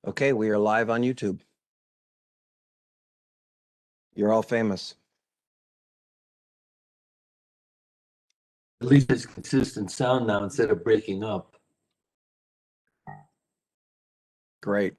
Okay, we are live on YouTube. You're all famous. At least it's consistent sound now instead of breaking up. Great.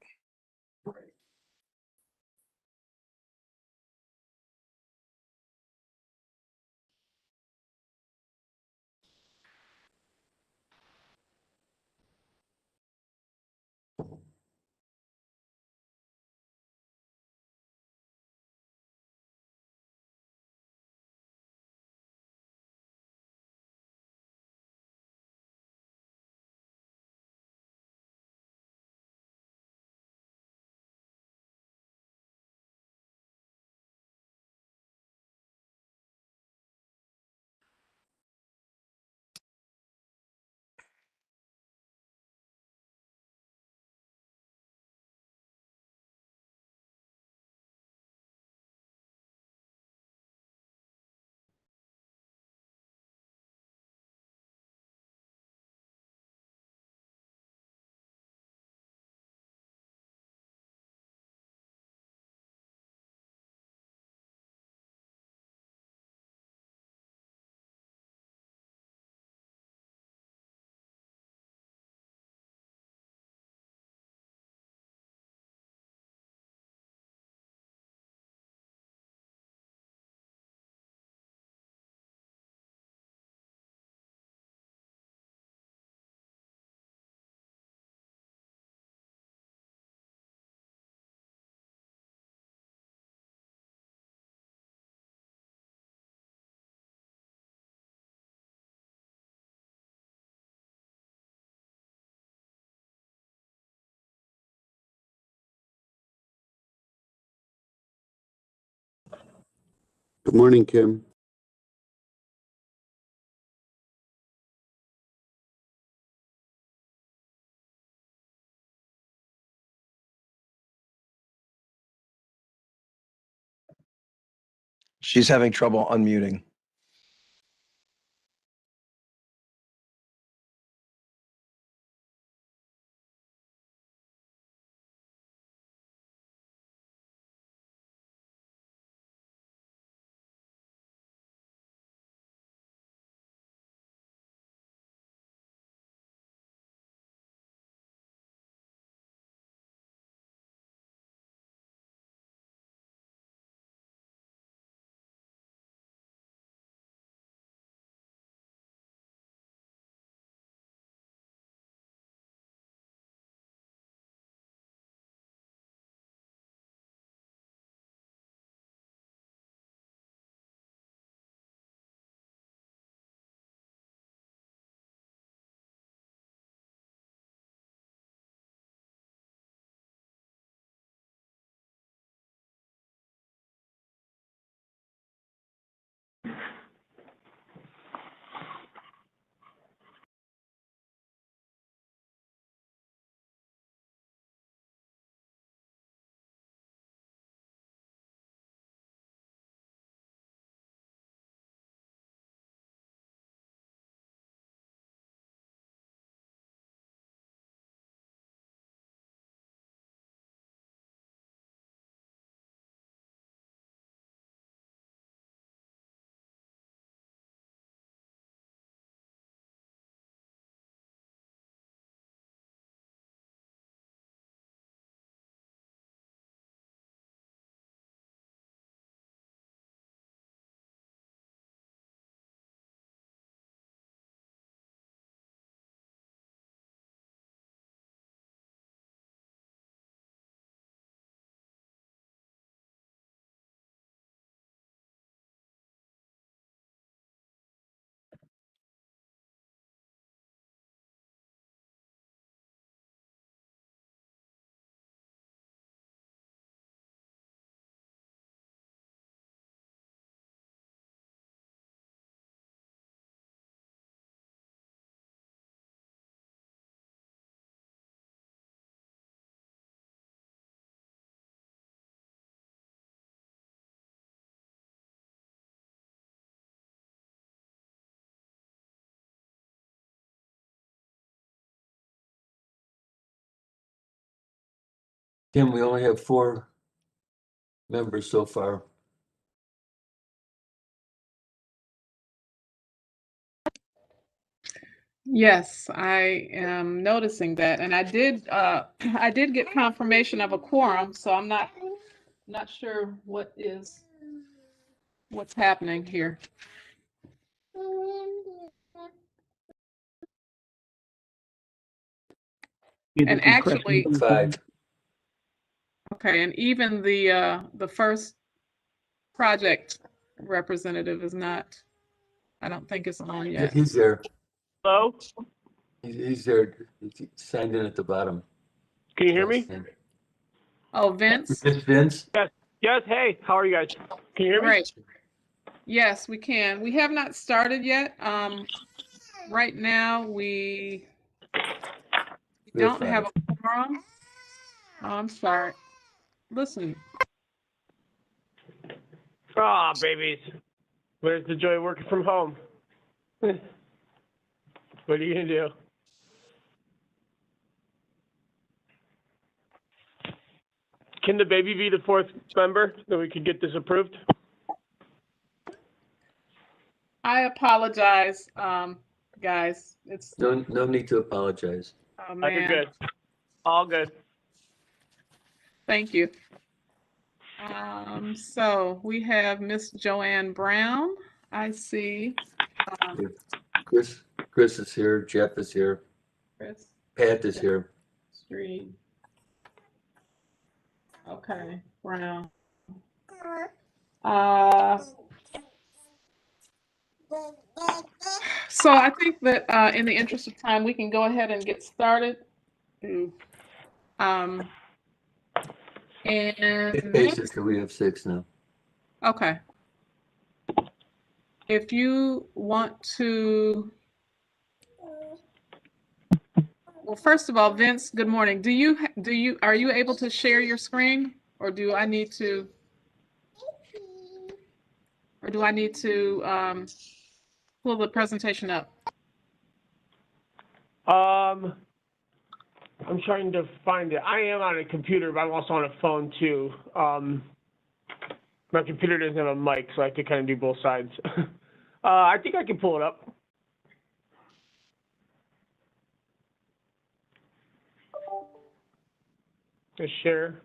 Good morning, Kim. She's having trouble unmuting. Tim, we only have 4 members so far. Yes, I am noticing that, and I did I did get confirmation of a quorum, so I'm not sure what's happening here. And actually, 5. okay, and even the first project representative is not, I don't think it's on yet. He's there. Hello? He's there. He's signed in at the bottom. Can you hear me? Oh, Vince? It's Vince? Yes, hey, how are you guys? Can you hear me? Great. Yes, we can. We have not started yet. Right now, we don't have a quorum. Oh, I'm sorry. Listen, Aw, babies. Where's the joy of working from home? What are you gonna do? Can the baby be the 4th member that we could get this approved? I apologize, guys. It's, No need to apologize. oh You're man, good. All good. thank you. So we have Miss Joanne Brown. I see. Chris is here. Jeff is here. Chris Pat is here. Street. Okay, Brown. So I think that in the interest of time, we can go ahead and get started. And Basically, we have 6 now. okay. If you want to, well, first of all, Vince, good morning. Are you able to share your screen, or do I need to pull the presentation up? I'm trying to find it. I am on a computer, but I'm also on a phone too. My computer doesn't have a mic, so I have to kind of do both sides. I think I can pull it up. Just share.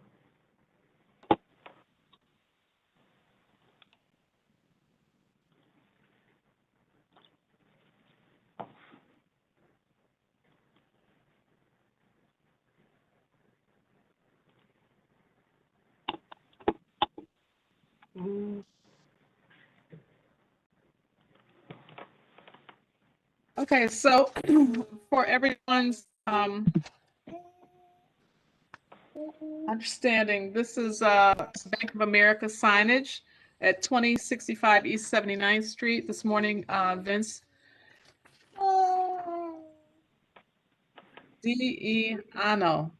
Okay, so for everyone's understanding, this is Bank of America signage at 2065 East 79th Street. This morning, Vince Diano.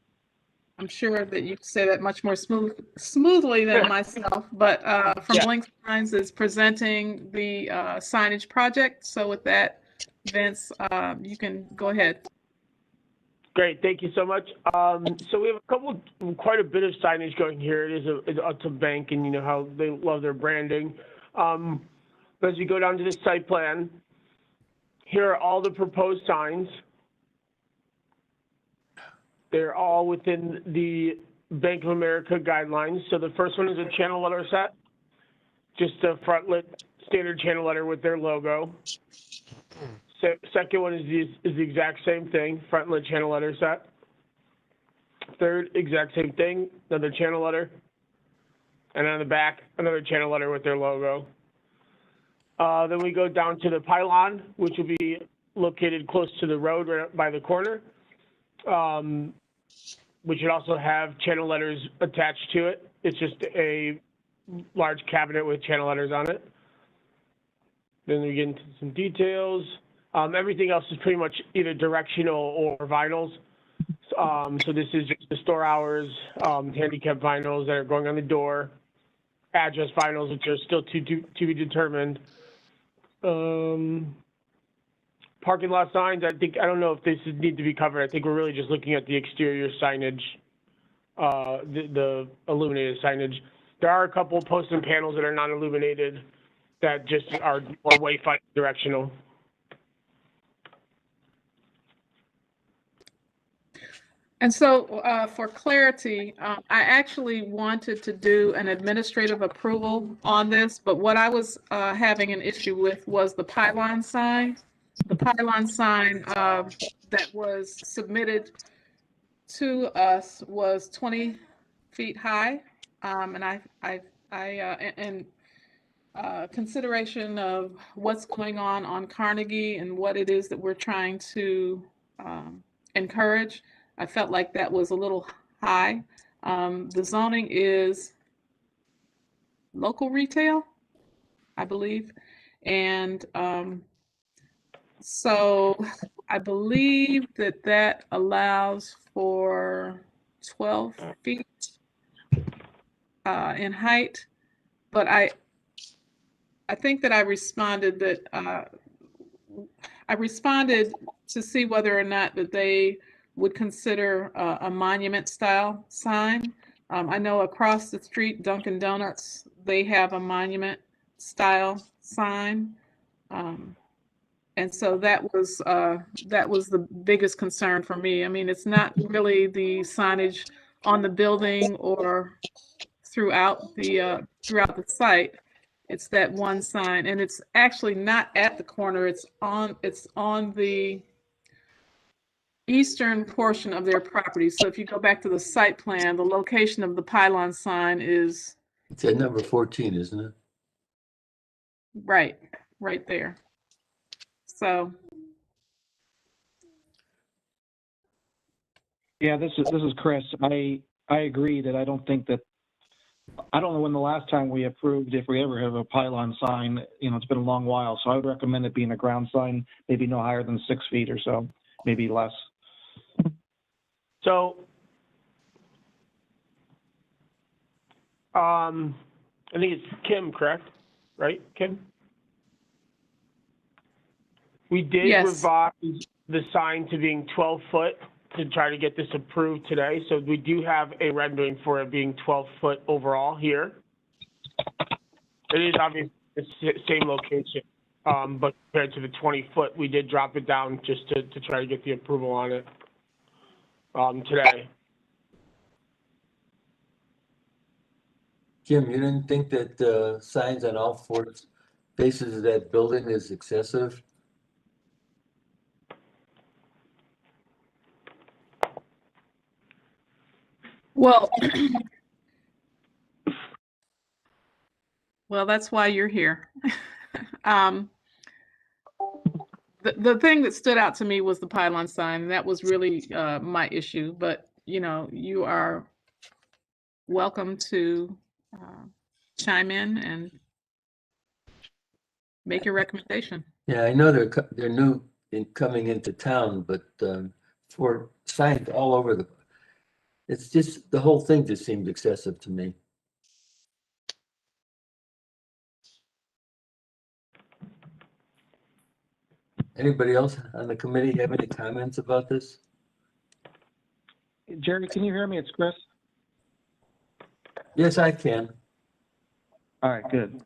I'm sure that you say that much more smoothly than myself, but from Blink Signs is presenting the signage project. So with that, Vince, you can go ahead. Great, thank you so much. So we have quite a bit of signage going here. It's a bank, and you know how they love their branding. As you go down to the site plan, here are all the proposed signs. They're all within the Bank of America guidelines. So the first one is a channel letter set, just a frontlit standard channel letter with their logo. Second one is the exact same thing, frontlit channel letter set. Third, exact same thing, another channel letter. And on the back, another channel letter with their logo. Then we go down to the pylon, which will be located close to the road right by the corner. We should also have channel letters attached to it. It's just a large cabinet with channel letters on it. Then we get into some details. Everything else is pretty much either directional or vinyls. So this is just the store hours, handicap vinyls that are going on the door, address vinyls, which are still to be determined. Parking lot signs, I don't know if this need to be covered. I think we're really just looking at the exterior signage the illuminated signage. There are a couple of posts and panels that are not illuminated that just are more wayfinding directional. And so for clarity, I actually wanted to do an administrative approval on this, but what I was having an issue with was the pylon sign. The pylon sign that was submitted to us was 20 feet high. And in consideration of what's going on Carnegie and what it is that we're trying to encourage, I felt like that was a little high. The zoning is local retail, I believe. And so I believe that that allows for 12 feet in height. But I think that I responded to see whether or not that they would consider a monument style sign. I know across the street, Dunkin' Donuts, they have a monument style sign. And so that was the biggest concern for me. I mean, it's not really the signage on the building or throughout the site. It's that one sign, and it's actually not at the corner. It's on the eastern portion of their property. So if you go back to the site plan, the location of the pylon sign is It's at number 14, isn't it? right there. So Yeah, this is Chris. I agree that I don't know when the last time we approved, if we ever have a pylon sign. It's been a long while, so I would recommend it being a ground sign, maybe no higher than 6 feet or so, maybe less. So, I think it's Kim, correct? Right, Kim? We did Yes. revise the sign to being 12 foot to try to get this approved today. So we do have a rendering for it being 12 foot overall here. It is obviously the same location, but compared to the 20 foot, we did drop it down just to try to get the approval on it today. Jim, you didn't think that signs on all four faces of that building is excessive? well, that's why you're here. The thing that stood out to me was the pylon sign. That was really my issue. But you are welcome to chime in and make your recommendation. Yeah, I know they're new in coming into town, but for signs all over it's just, the whole thing just seemed excessive to me. Anybody else on the committee have any comments about this? Jerry, can you hear me? It's Chris. Yes, I can. All right, good.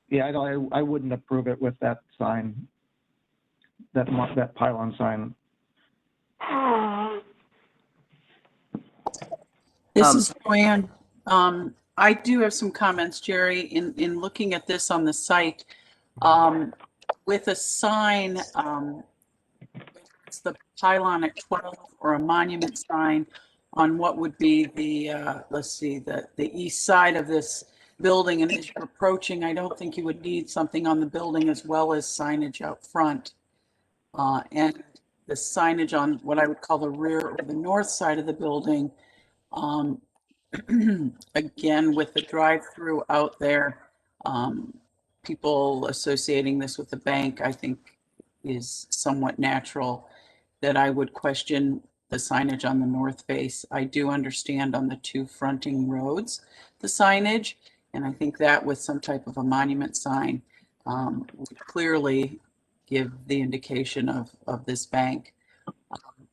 Yeah, I wouldn't approve it with that sign, that pylon sign. This is Joanne. I do have some comments, Jerry, in looking at this on the site. With a sign, it's the pylon at 12 or a monument sign on what would be the, let's see, the east side of this building. And as you're approaching, I don't think you would need something on the building as well as signage out front. And the signage on what I would call the rear or the north side of the building, again, with the drive-through out there, people associating this with the bank, I think is somewhat natural, that I would question the signage on the north face. I do understand on the two fronting roads, the signage, and I think that with some type of a monument sign would clearly give the indication of this bank.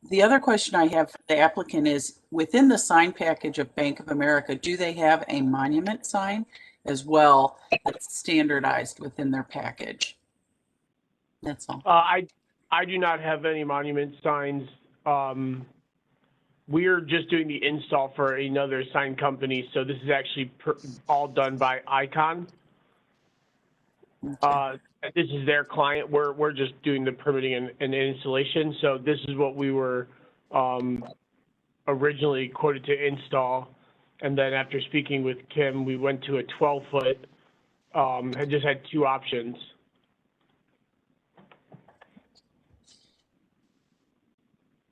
The other question I have for the applicant is, within the sign package of Bank of America, do they have a monument sign as well that's standardized within their package? That's all. I do not have any monument signs. We're just doing the install for another sign company, so this is actually all done by Icon. Okay. This is their client. We're just doing the permitting and installation. So this is what we were originally quoted to install, and then after speaking with Kim, we went to a 12-foot. And just had two options.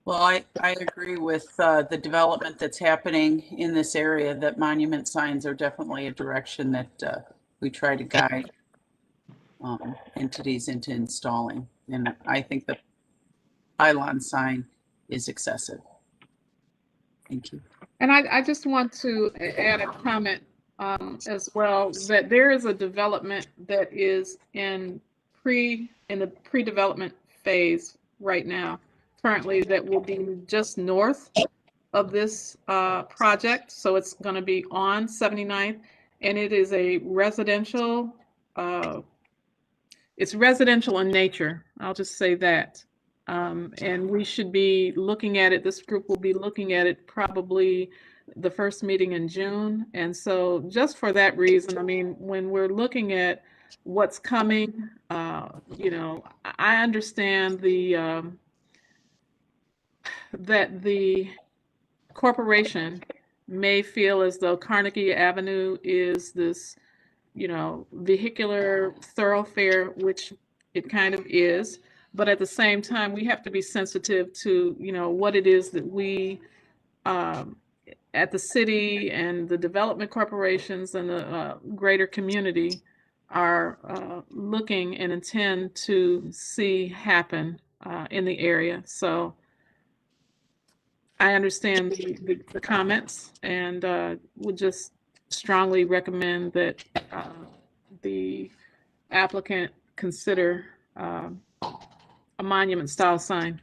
Well, I agree with the development that's happening in this area, that monument signs are definitely a direction that we try to guide entities into installing. And I think the pylon sign is excessive. Thank you. And I just want to add a comment as well, that there is a development that is in the pre-development phase right now, currently, that will be just north of this project. So it's going to be on 79th, and it is a residential, it's residential in nature. I'll just say that. And we should be looking at it, this group will be looking at it probably the first meeting in June. And so just for that reason, I mean, when we're looking at what's coming, you know, I understand that the corporation may feel as though Carnegie Avenue is this, you know, vehicular thoroughfare, which it kind of is. But at the same time, we have to be sensitive to, you know, what it is that we, at the city and the development corporations and the greater community are looking and intend to see happen in the area. So I understand the comments, and would just strongly recommend that the applicant consider a monument style sign.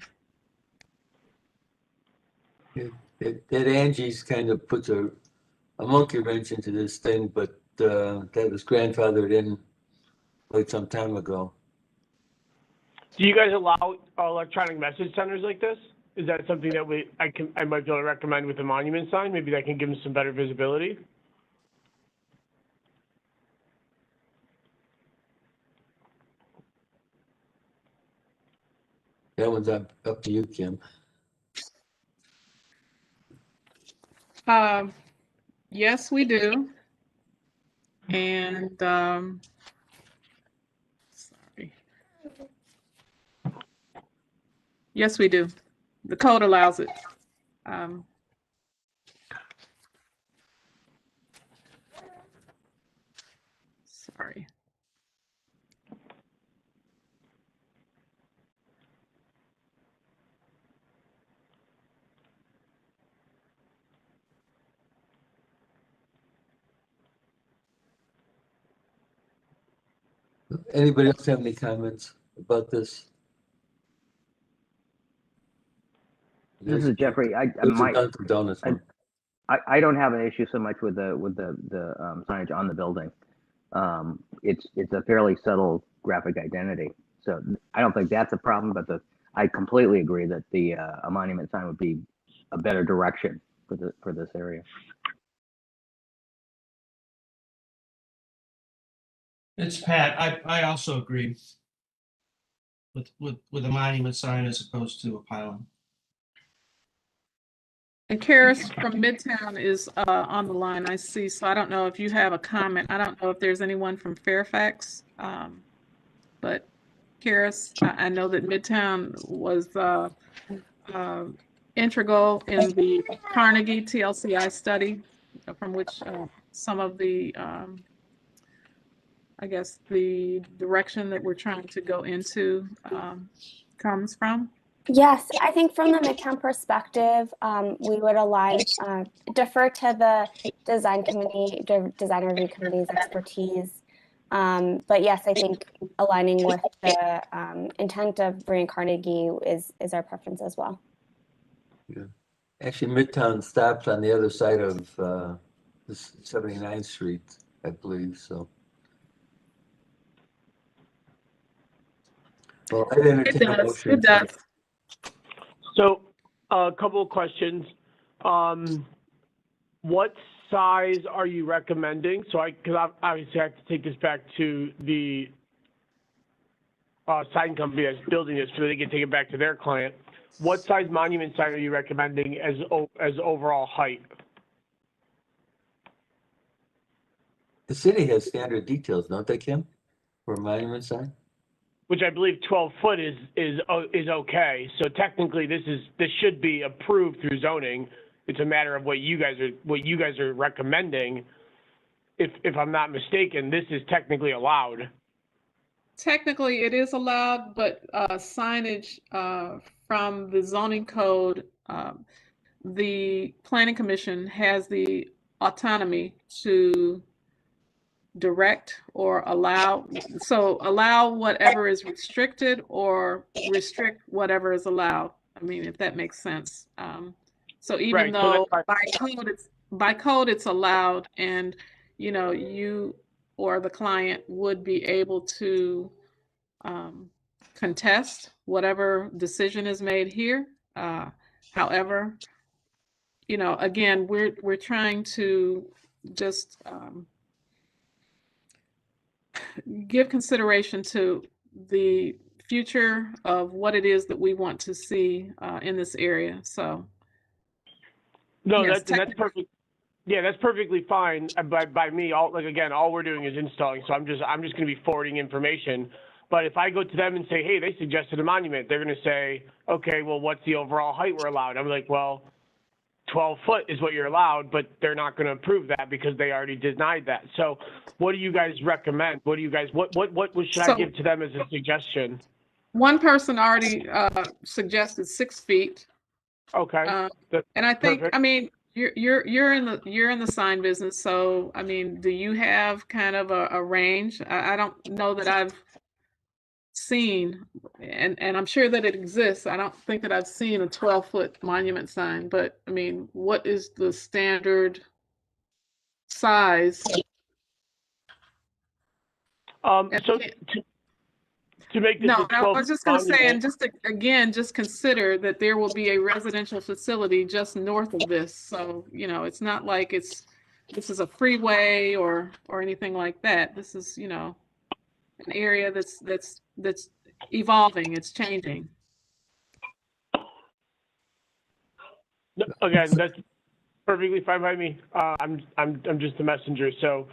That Angie's kind of puts a monkey wrench into this thing, but that was grandfathered in quite some time ago. Do you guys allow electronic message centers like this? Is that something that I might be able to recommend with a monument sign? Maybe that can give them some better visibility. That one's up to you, Kim. Yes, we do. And sorry. Yes, we do. The code allows it. Sorry. Anybody else have any comments about this? This is Jeffrey. I don't have an issue so much with the signage on the building. It's a fairly subtle graphic identity, so I don't think that's a problem. But I completely agree that a monument sign would be a better direction for this area. It's Pat. I also agree with a monument sign as opposed to a pylon. And Karis from Midtown is on the line, I see. So I don't know if you have a comment. I don't know if there's anyone from Fairfax, but Karis, I know that Midtown was integral in the Carnegie TLCI study, from which some of the I guess the direction that we're trying to go into comes from. Yes, I think from the Midtown perspective, we would defer to the design review committee's expertise. But yes, I think aligning with the intent of Brand Carnegie is our preference as well. Yeah. Actually, Midtown stops on the other side of this 79th Street, I believe, so. Well, I'd It entertain a does, motion. it does. So, a couple of questions. What size are you recommending? So because obviously I have to take this back to the sign company that's building this so they can take it back to their client. What size monument sign are you recommending as overall height? The city has standard details, don't they, Kim, for a monument sign? Which I believe 12 foot is okay. So technically, this should be approved through zoning. It's a matter of what you guys are recommending. If I'm not mistaken, this is technically allowed. Technically, it is allowed, but signage from the zoning code, the planning commission has the autonomy to direct or allow, so allow whatever is restricted or restrict whatever is allowed. I mean, if that makes sense. So even Right, so though that's by code it's allowed, and you or the client would be able to contest whatever decision is made here. However, again, we're trying to just give consideration to the future of what it is that we want to see in this area. So, no, yes, that's perfect. Yeah, that's perfectly fine. By me, all we're doing is installing. So I'm just going to be forwarding information. But if I go to them and say, hey, they suggested a monument, they're going to say, okay, well, what's the overall height we're allowed? I'm like, well, 12 foot is what you're allowed, but they're not going to approve that because they already denied that. So what do you guys recommend? What should I give to them as a suggestion? One person already suggested 6 feet. Okay. And I think, perfect. I mean, you're in the sign business, so I mean, do you have kind of a range? I don't know that I've seen, and I'm sure that it exists. I don't think that I've seen a 12-foot monument sign, but I mean, what is the standard size? So to make this No, a 12 I was just going to say, and monument, just consider that there will be a residential facility just north of this. So, it's not like this is a freeway or anything like that. This is, an area that's evolving, it's changing. again, that's perfectly fine by me. I'm just a messenger. So,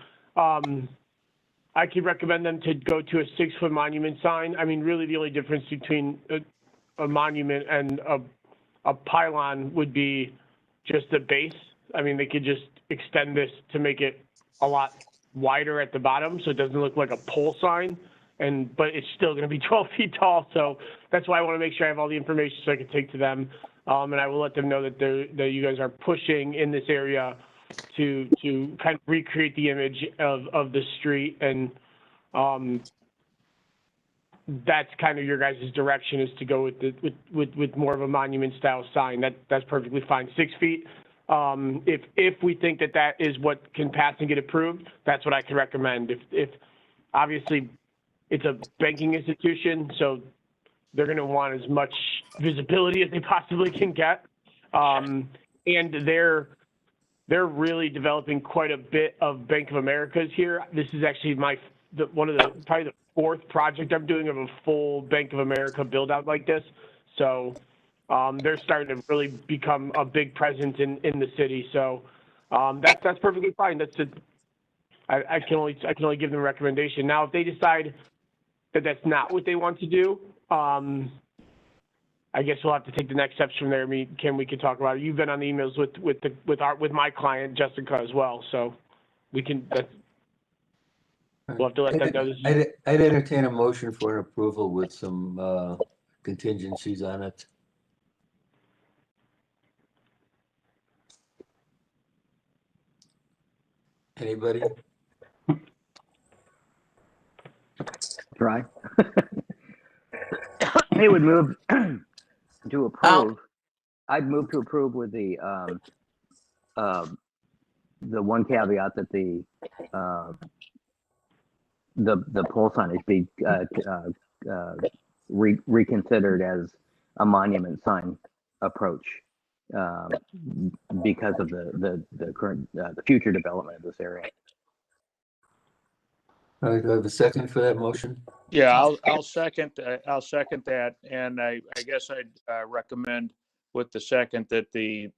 I could recommend them to go to a 6-foot monument sign. I mean, really the only difference between a monument and a pylon would be just the base. I mean, they could just extend this to make it a lot wider at the bottom so it doesn't look like a pole sign, but it's still going to be 12 feet tall. So that's why I want to make sure I have all the information so I can take to them. And I will let them know that you guys are pushing in this area to kind of recreate the image of the street, and that's kind of your guys' direction, is to go with more of a monument style sign. That's perfectly fine. 6 feet. If we think that is what can pass and get approved, that's what I can recommend. If obviously it's a banking institution, so they're going to want as much visibility as they possibly can get, and they're really developing quite a bit of Bank of America's here. This is actually probably the 4th project I'm doing of a full Bank of America build out like this. So they're starting to really become a big presence in the city. So that's perfectly fine. I can only give them a recommendation. Now, if they decide that that's not what they want to do, I guess we'll have to take the next steps from there. I mean, Kim, we could talk about it. You've been on the emails with my client Jessica as well, so we can. We'll have to let them know. I'd entertain a motion for an approval with some contingencies on it. Anybody? Try. They would move to approve I'd move to approve with the one caveat that the pole signage be reconsidered as a monument sign approach because of the current the future development of this area. All right, do I have a second for that motion? Yeah, I'll second that, and I guess I'd recommend with the second that the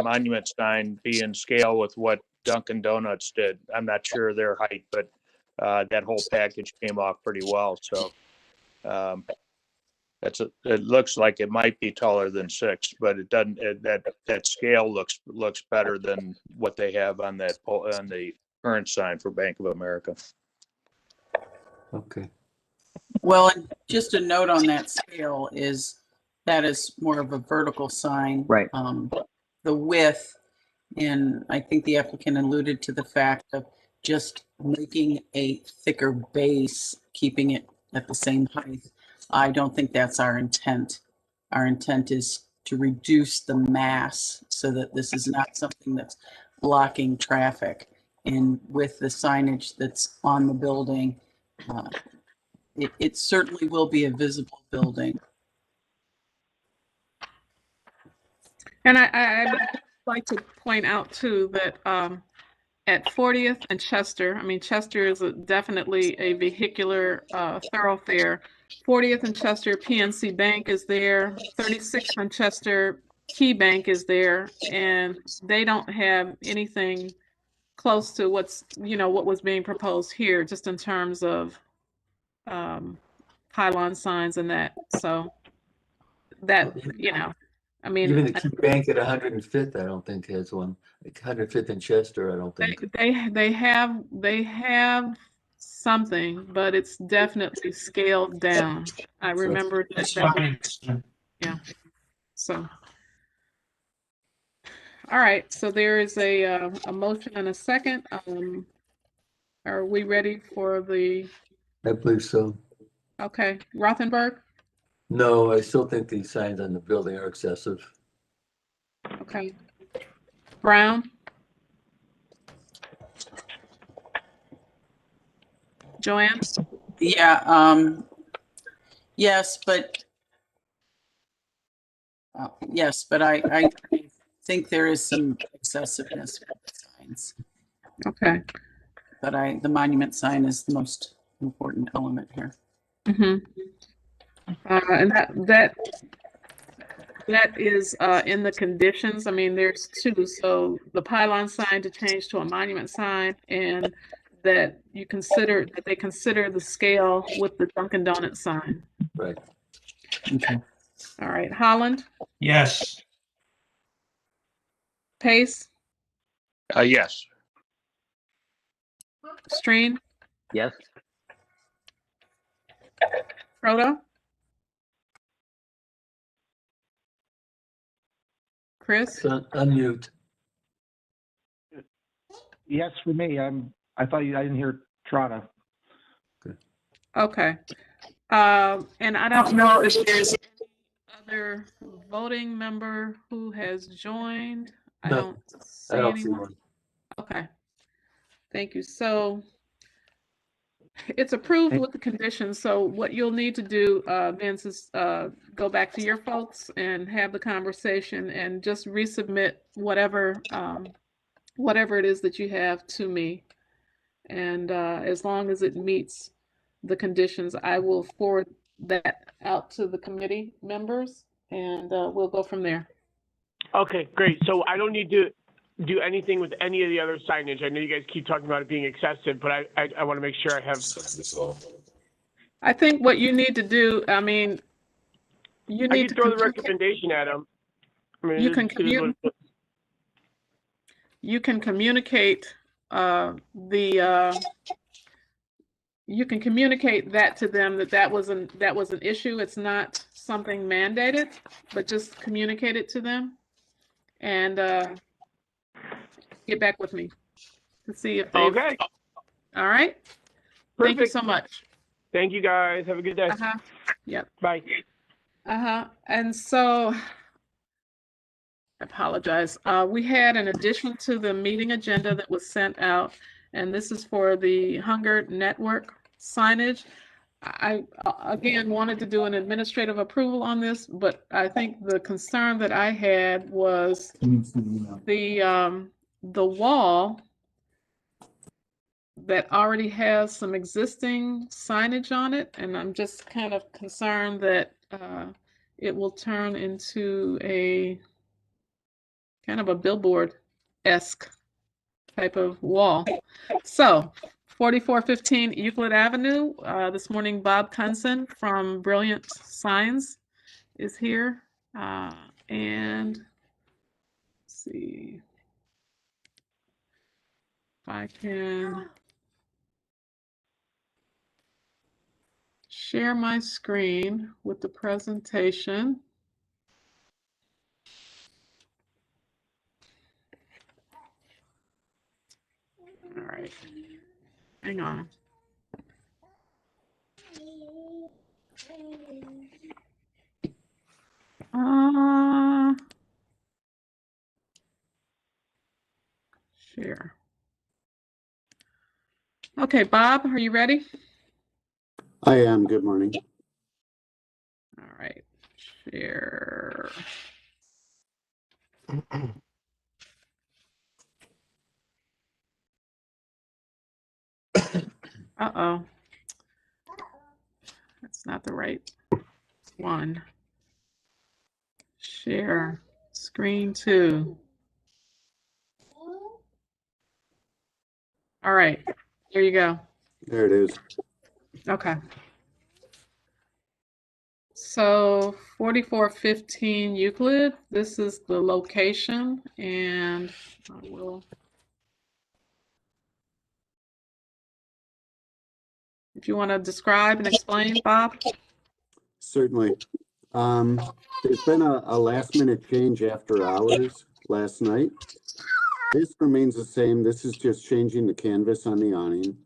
monument sign be in scale with what Dunkin' Donuts did. I'm not sure their height, but that whole package came off pretty well. So it looks like it might be taller than 6, but it doesn't. That scale looks better than what they have on that on the current sign for Bank of America. Okay. Well, and just a note on that scale is that is more of a vertical sign. Right. The width, and I think the applicant alluded to the fact of just making a thicker base, keeping it at the same height. I don't think that's our intent. Our intent is to reduce the mass so that this is not something that's blocking traffic. And with the signage that's on the building, it certainly will be a visible building. And I would like to point out too that at 40th and Chester, I mean, Chester is definitely a vehicular thoroughfare. 40th and Chester, PNC Bank is there. 36th and Chester, Key Bank is there, and they don't have anything close to what was being proposed here, just in terms of pylon signs and that. So that, I mean, Even the Key Bank at 105th, I don't think has one. Like 105th and Chester, I don't think. they have something, but it's definitely scaled down. I remember It's that. fine. Yeah. So, all right. So there is a motion and a second. Are we ready for the? I believe so. Okay, Rothenberg. No, I still think these signs on the building are excessive. Okay. Brown. Joanne. Yeah. Yes, but I think there is some excessiveness with the signs. Okay. But the monument sign is the most important element here. Mm-hmm. And that is in the conditions. I mean, there's 2. So the pylon sign to change to a monument sign, and that they consider the scale with the Dunkin' Donuts sign. Right. Okay. All right, Holland. Yes. Pace. Yes. Stream. Yes. Proto. Chris. Unmute. Yes, for me. I thought I didn't hear Trotta. Okay. And I don't know if there's any other voting member who has joined. I No, don't see I don't see anyone. one. Okay. Thank you. So it's approved with the conditions. So what you'll need to do, Vince, is go back to your folks and have the conversation and just resubmit whatever it is that you have to me. And as long as it meets the conditions, I will forward that out to the committee members, and we'll go from there. Okay, great. So I don't need to do anything with any of the other signage. I know you guys keep talking about it being excessive, but I want to make sure I have. I think what you need to do, I mean, you need to throw the recommendation at them. I mean, you can communicate you can communicate that to them, that was an issue. It's not something mandated, but just communicate it to them and get back with me to see if they. Okay. All right. Perfect. Thank you so much. Thank you guys. Have a good day. Yep. Bye. And so I apologize. We had an addition to the meeting agenda that was sent out, and this is for the Hunger Network signage. I again wanted to do an administrative approval on this, but I think the concern that I had was the wall that already has some existing signage on it, and I'm just kind of concerned that it will turn into a kind of a billboard-esque type of wall. So 4415 Euclid Avenue, this morning Bob Kunson from Brilliant Signs is here. And let's see if I can share my screen with the presentation. All right, hang on. Share. Okay, Bob, are you ready? I am. Good morning. All right, share. Uh-oh. That's not the right one. Share screen 2. All right, here you go. There it is. Okay. So 4415 Euclid, this is the location, and I will. If you want to describe and explain, Bob. Certainly. There's been a last minute change after hours last night. This remains the same. This is just changing the canvas on the awning.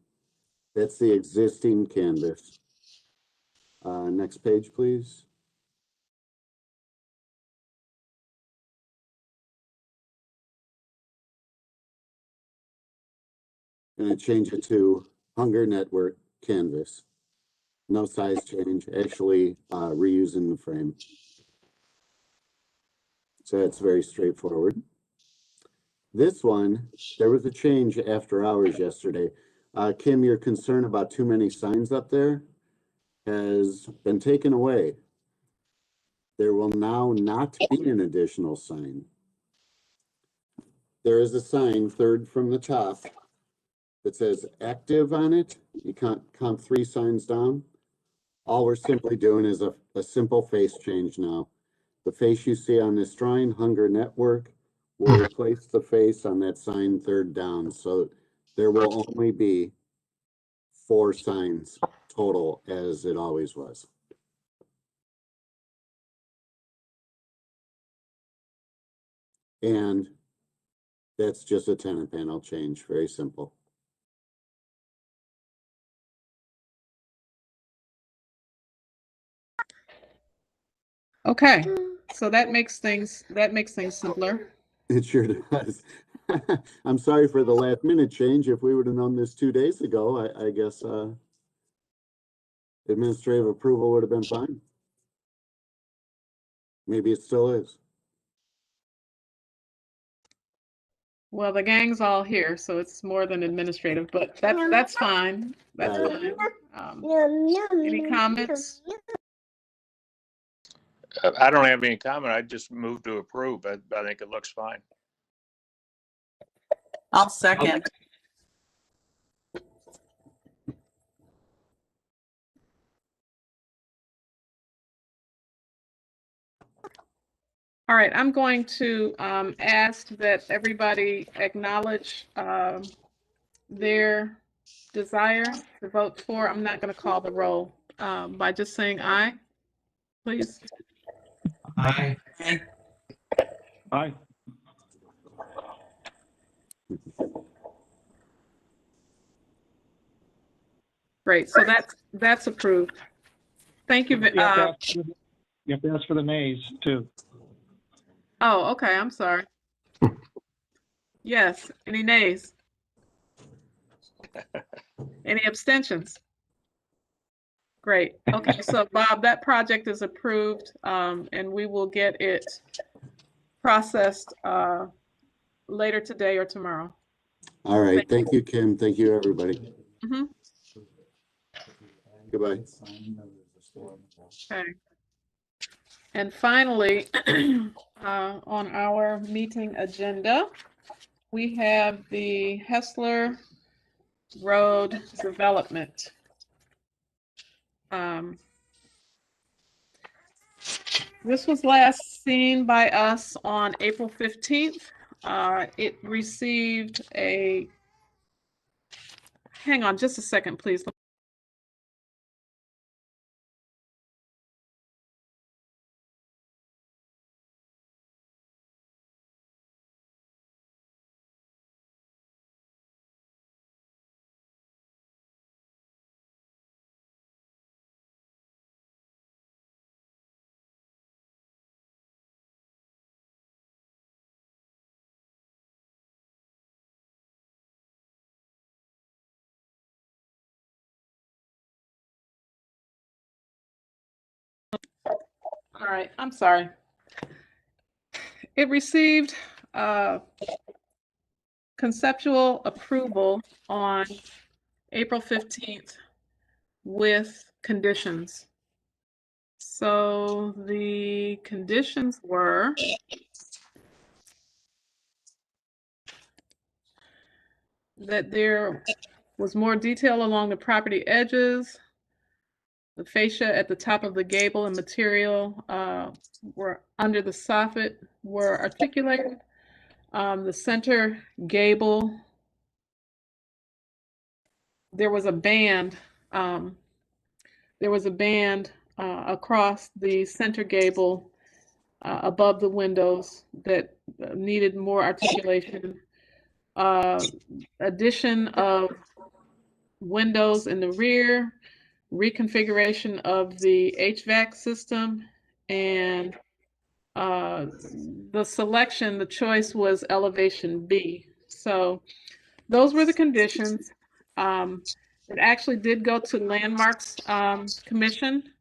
That's the existing canvas. Next page, please. Going to change it to Hunger Network canvas. No size change, actually reusing the frame. So it's very straightforward. This one, there was a change after hours yesterday. Kim, your concern about too many signs up there has been taken away. There will now not be an additional sign. There is a sign, third from the top, that says active on it. You can't count 3 signs down. All we're simply doing is a simple face change now. The face you see on this drawing, Hunger Network, will replace the face on that sign third down. So there will only be 4 signs total, as it always was. And that's just a tenant panel change, very simple. Okay, so that makes things simpler. It sure does. I'm sorry for the last minute change. If we would have known this 2 days ago, I guess administrative approval would have been fine. Maybe it still is. Well, the gang's all here, so it's more than administrative, but that's fine. That's fine. Any comments? I don't have any comment. I just moved to approve. I think it looks fine. I'll second. All right, I'm going to ask that everybody acknowledge their desire to vote for. I'm not going to call the roll by just saying aye, please. Aye. Aye. Great, so that's approved. Thank you. You have to ask for the nays too. Oh, okay, I'm sorry. Yes, any nays? Any abstentions? Great. Okay, so Bob, that project is approved, and we will get it processed later today or tomorrow. All right. Thank you, Kim. Thank you, everybody. Mhm. Goodbye. Okay. And finally, on our meeting agenda, we have the Hessler Road development. This was last seen by us on April 15th. It received a, hang on just a second, please. All right, I'm sorry. It received conceptual approval on April 15th with conditions. So the conditions were that there was more detail along the property edges, the fascia at the top of the gable and material were under the soffit were articulated. The center gable, there was a band. Across the center gable above the windows that needed more articulation. Addition of windows in the rear, reconfiguration of the HVAC system, and the choice was elevation B. So those were the conditions. It actually did go to Landmarks Commission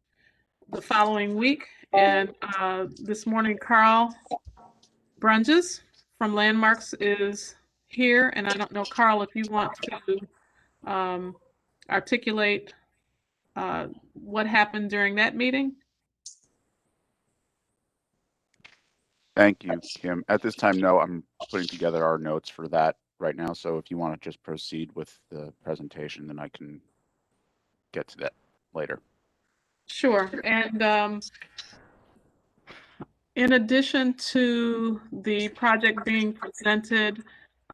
the following week. And this morning, Carl Brunges from Landmarks is here. And I don't know, Carl, if you want to articulate what happened during that meeting. Thank you, Kim. At this time, no, I'm putting together our notes for that right now. So if you want to just proceed with the presentation, then I can get to that later. Sure. And in addition to the project being presented,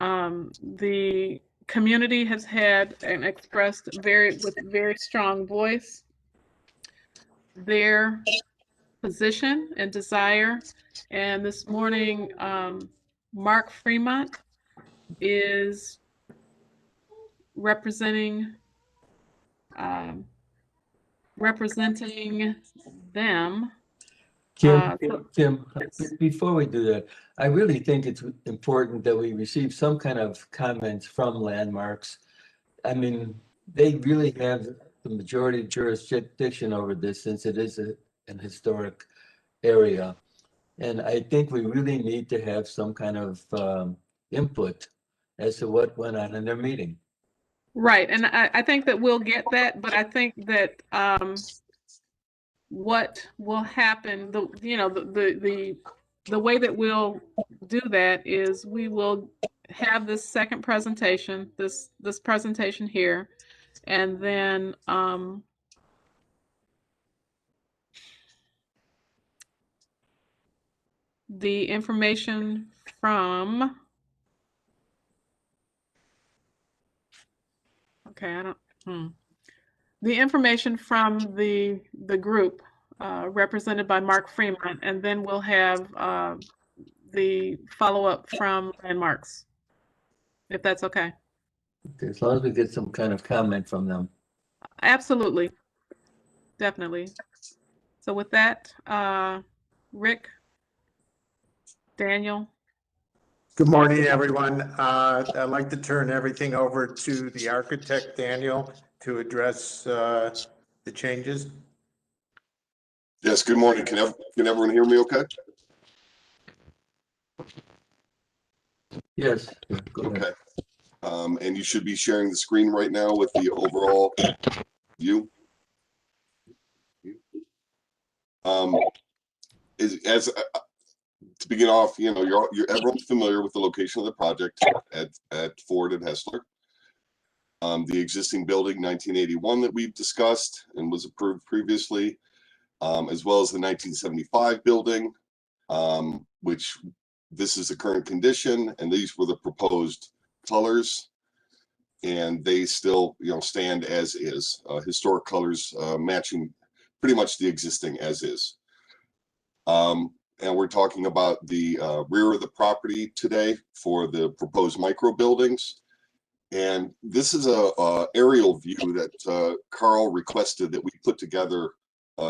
the community has had and expressed with very strong voice their position and desire. And this morning, Mark Fremont is representing them. Kim, before we do that, I really think it's important that we receive some kind of comments from Landmarks. I mean, they really have the majority jurisdiction over this since it is an historic area. And I think we really need to have some kind of input as to what went on in their meeting. Right, and I think that we'll get that, but I think that what will happen, the way that we'll do that is we will have this second presentation, this presentation here, and then the information from the information from the group represented by Mark Fremont, and then we'll have the follow-up from Landmarks, if that's okay. Okay, as long as we get some kind of comment from them. Absolutely. Definitely. So with that, Rick? Daniel? Good morning, everyone. I'd like to turn everything over to the architect, Daniel, to address the changes. Yes, good morning. Can everyone hear me okay? Yes, go ahead. Okay. And you should be sharing the screen right now with the overall view. To begin off, you know, everyone's familiar with the location of the project at Ford and Hessler. The existing building, 1981, that we've discussed and was approved previously, as well as the 1975 building, which this is the current condition, and these were the proposed colors, and they still, you know, stand as is. Historic colors matching pretty much the existing as is. And we're talking about the rear of the property today for the proposed micro buildings. And this is a aerial view that Carl requested that we put together,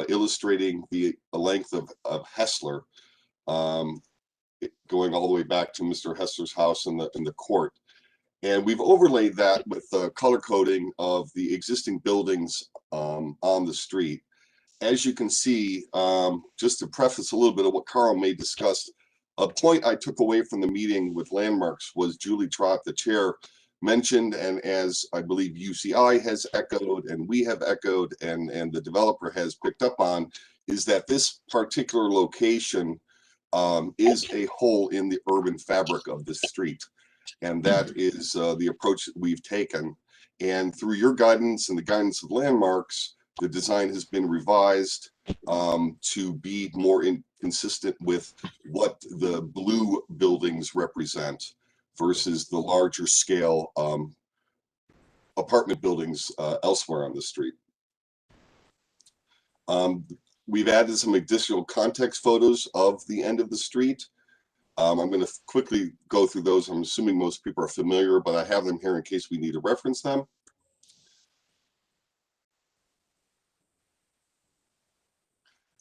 illustrating the length of Hessler, going all the way back to Mr. Hessler's house in the court. And we've overlaid that with the color coding of the existing buildings on the street. As you can see, just to preface a little bit of what Carl may discuss, a point I took away from the meeting with Landmarks was Julie Trott, the chair, mentioned, and as I believe UCI has echoed and we have echoed and the developer has picked up on, is that this particular location is a hole in the urban fabric of the street. And that is the approach that we've taken. And through your guidance and the guidance of Landmarks, the design has been revised to be more consistent with what the blue buildings represent versus the larger scale apartment buildings elsewhere on the street. We've added some additional context photos of the end of the street. I'm going to quickly go through those. I'm assuming most people are familiar, but I have them here in case we need to reference them.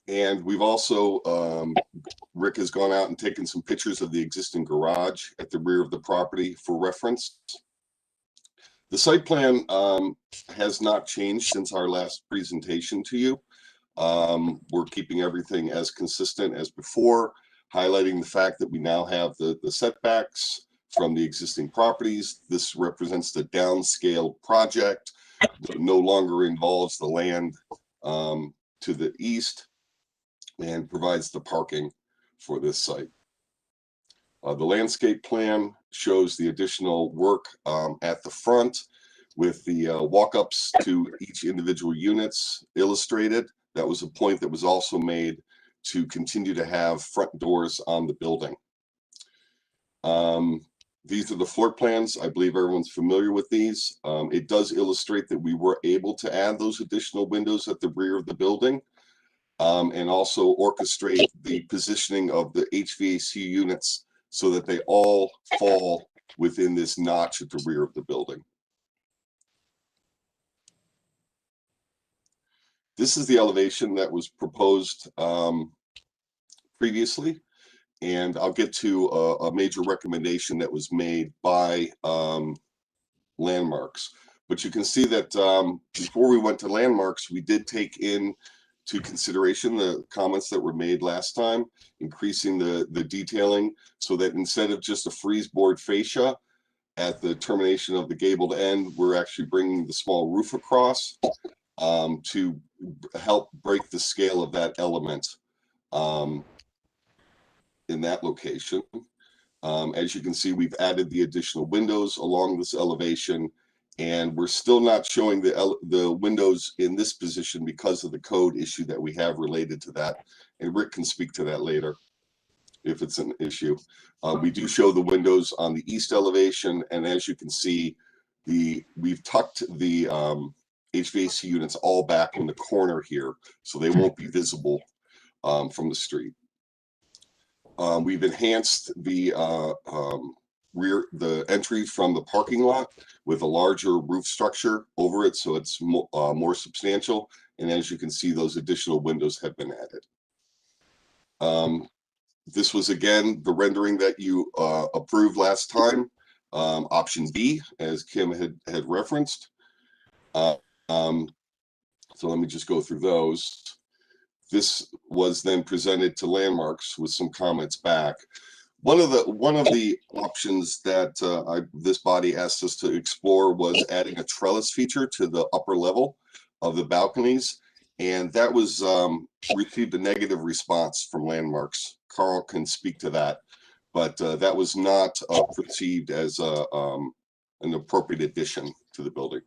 And we've also, Rick has gone out and taken some pictures of the existing garage at the rear of the property for reference. The site plan has not changed since our last presentation to you. We're keeping everything as consistent as before, highlighting the fact that we now have the setbacks from the existing properties. This represents the downscale project that no longer involves the land to the east and provides the parking for this site. The landscape plan shows the additional work at the front with the walk-ups to each individual units illustrated. That was a point that was also made to continue to have front doors on the building. These are the floor plans. I believe everyone's familiar with these. It does illustrate that we were able to add those additional windows at the rear of the building. And also orchestrate the positioning of the HVAC units so that they all fall within this notch at the rear of the building. This is the elevation that was proposed previously, and I'll get to a major recommendation that was made by Landmarks. But you can see that before we went to Landmarks, we did take in to consideration the comments that were made last time, increasing the detailing so that instead of just a frieze board fascia at the termination of the gabled end, we're actually bringing the small roof across to help break the scale of that element in that location. As you can see, we've added the additional windows along this elevation, and we're still not showing the windows in this position because of the code issue that we have related to that. And Rick can speak to that later if it's an issue. We do show the windows on the east elevation, and as you can see, we've tucked the HVAC units all back in the corner here, so they won't be visible from the street. We've enhanced the entry from the parking lot with a larger roof structure over it, so it's more substantial. And as you can see, those additional windows have been added. This was again the rendering that you approved last time, option B, as Kim had referenced. So let me just go through those. This was then presented to Landmarks with some comments back. One of the options that this body asked us to explore was adding a trellis feature to the upper level of the balconies, and that was received a negative response from Landmarks. Carl can speak to that, but that was not perceived as an appropriate addition to the building.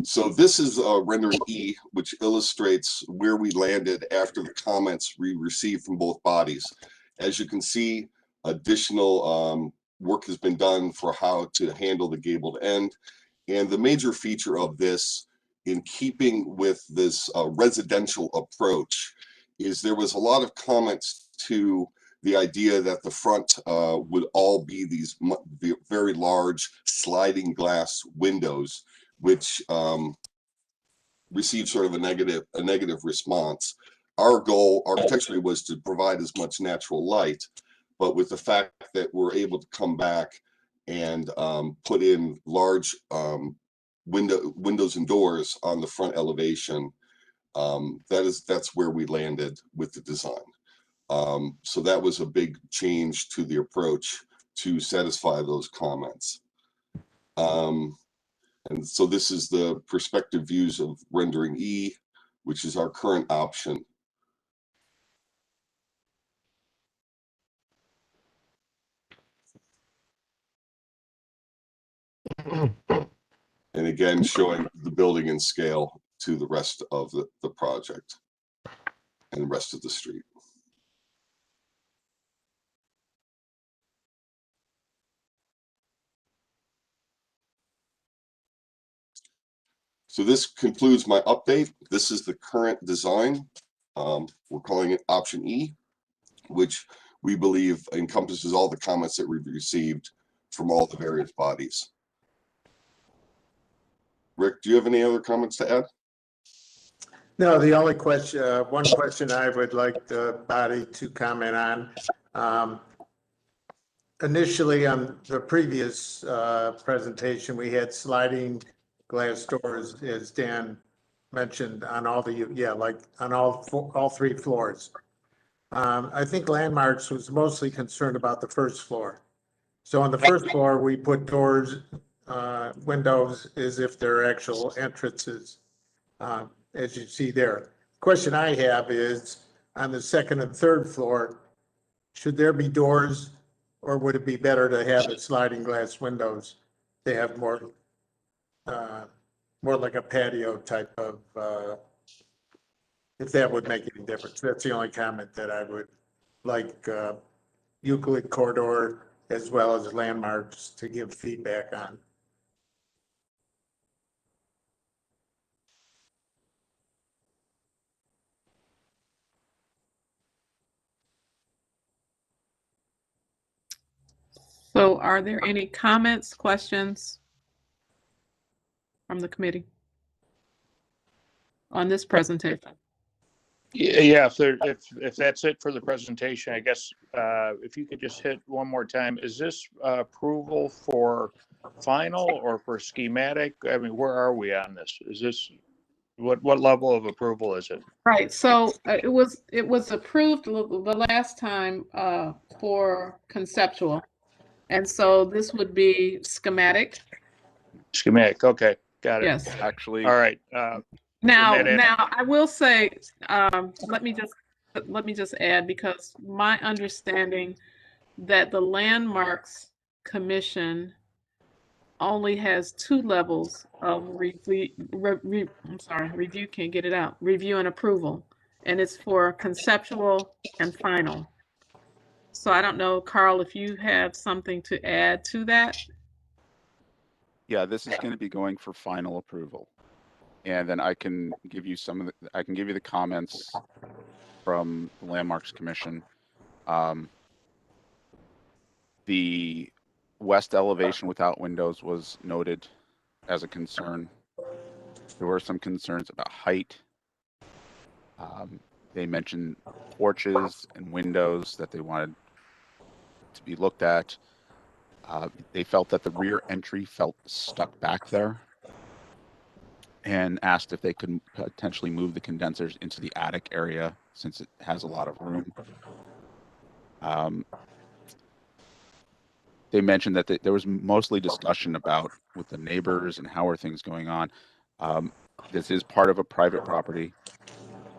So this is rendering E, which illustrates where we landed after the comments we received from both bodies. As you can see, additional work has been done for how to handle the gabled end. And the major feature of this, in keeping with this residential approach, is there was a lot of comments to the idea that the front would all be these very large sliding glass windows, which received sort of a negative response. Our goal architecturally was to provide as much natural light, but with the fact that we're able to come back and put in large windows and doors on the front elevation, that's where we landed with the design. So that was a big change to the approach to satisfy those comments. And so this is the perspective views of rendering E, which is our current option. And again, showing the building in scale to the rest of the project and the rest of the street. So this concludes my update. This is the current design. We're calling it option E, which we believe encompasses all the comments that we've received from all the various bodies. Rick, do you have any other comments to add? No, the only question, one question I would like the body to comment on. Initially on the previous presentation, we had sliding glass doors, as Dan mentioned, on all the, like on all 3 floors. I think Landmarks was mostly concerned about the first floor. So on the first floor, we put doors, windows as if they're actual entrances, as you see there. Question I have is, on the second and third floor, should there be doors, or would it be better to have the sliding glass windows? They have more like a patio type of, if that would make any difference. That's the only comment that I would like Euclid Corridor as well as Landmarks to give feedback on. So are there any comments, questions from the committee on this presentation? Yeah, if that's it for the presentation, I guess if you could just hit one more time, is this approval for final or for schematic? I mean, where are we on this? Is this what level of approval is it? Right. So it was approved the last time for conceptual, and so this would be schematic. Schematic. Okay, got it. Yes. Actually, all right. Now I will say, let me just add, because my understanding that the Landmarks Commission only has 2 levels of review. Can't get it out. Review and approval, and it's for conceptual and final. So I don't know, Carl, if you have something to add to that. Yeah, this is going to be going for final approval. And then I can give you I can give you the comments from the Landmarks Commission. The west elevation without windows was noted as a concern. There were some concerns about height. They mentioned porches and windows that they wanted to be looked at. They felt that the rear entry felt stuck back there and asked if they could potentially move the condensers into the attic area since it has a lot of room. They mentioned that there was mostly discussion about with the neighbors and how are things going on. This is part of a private property,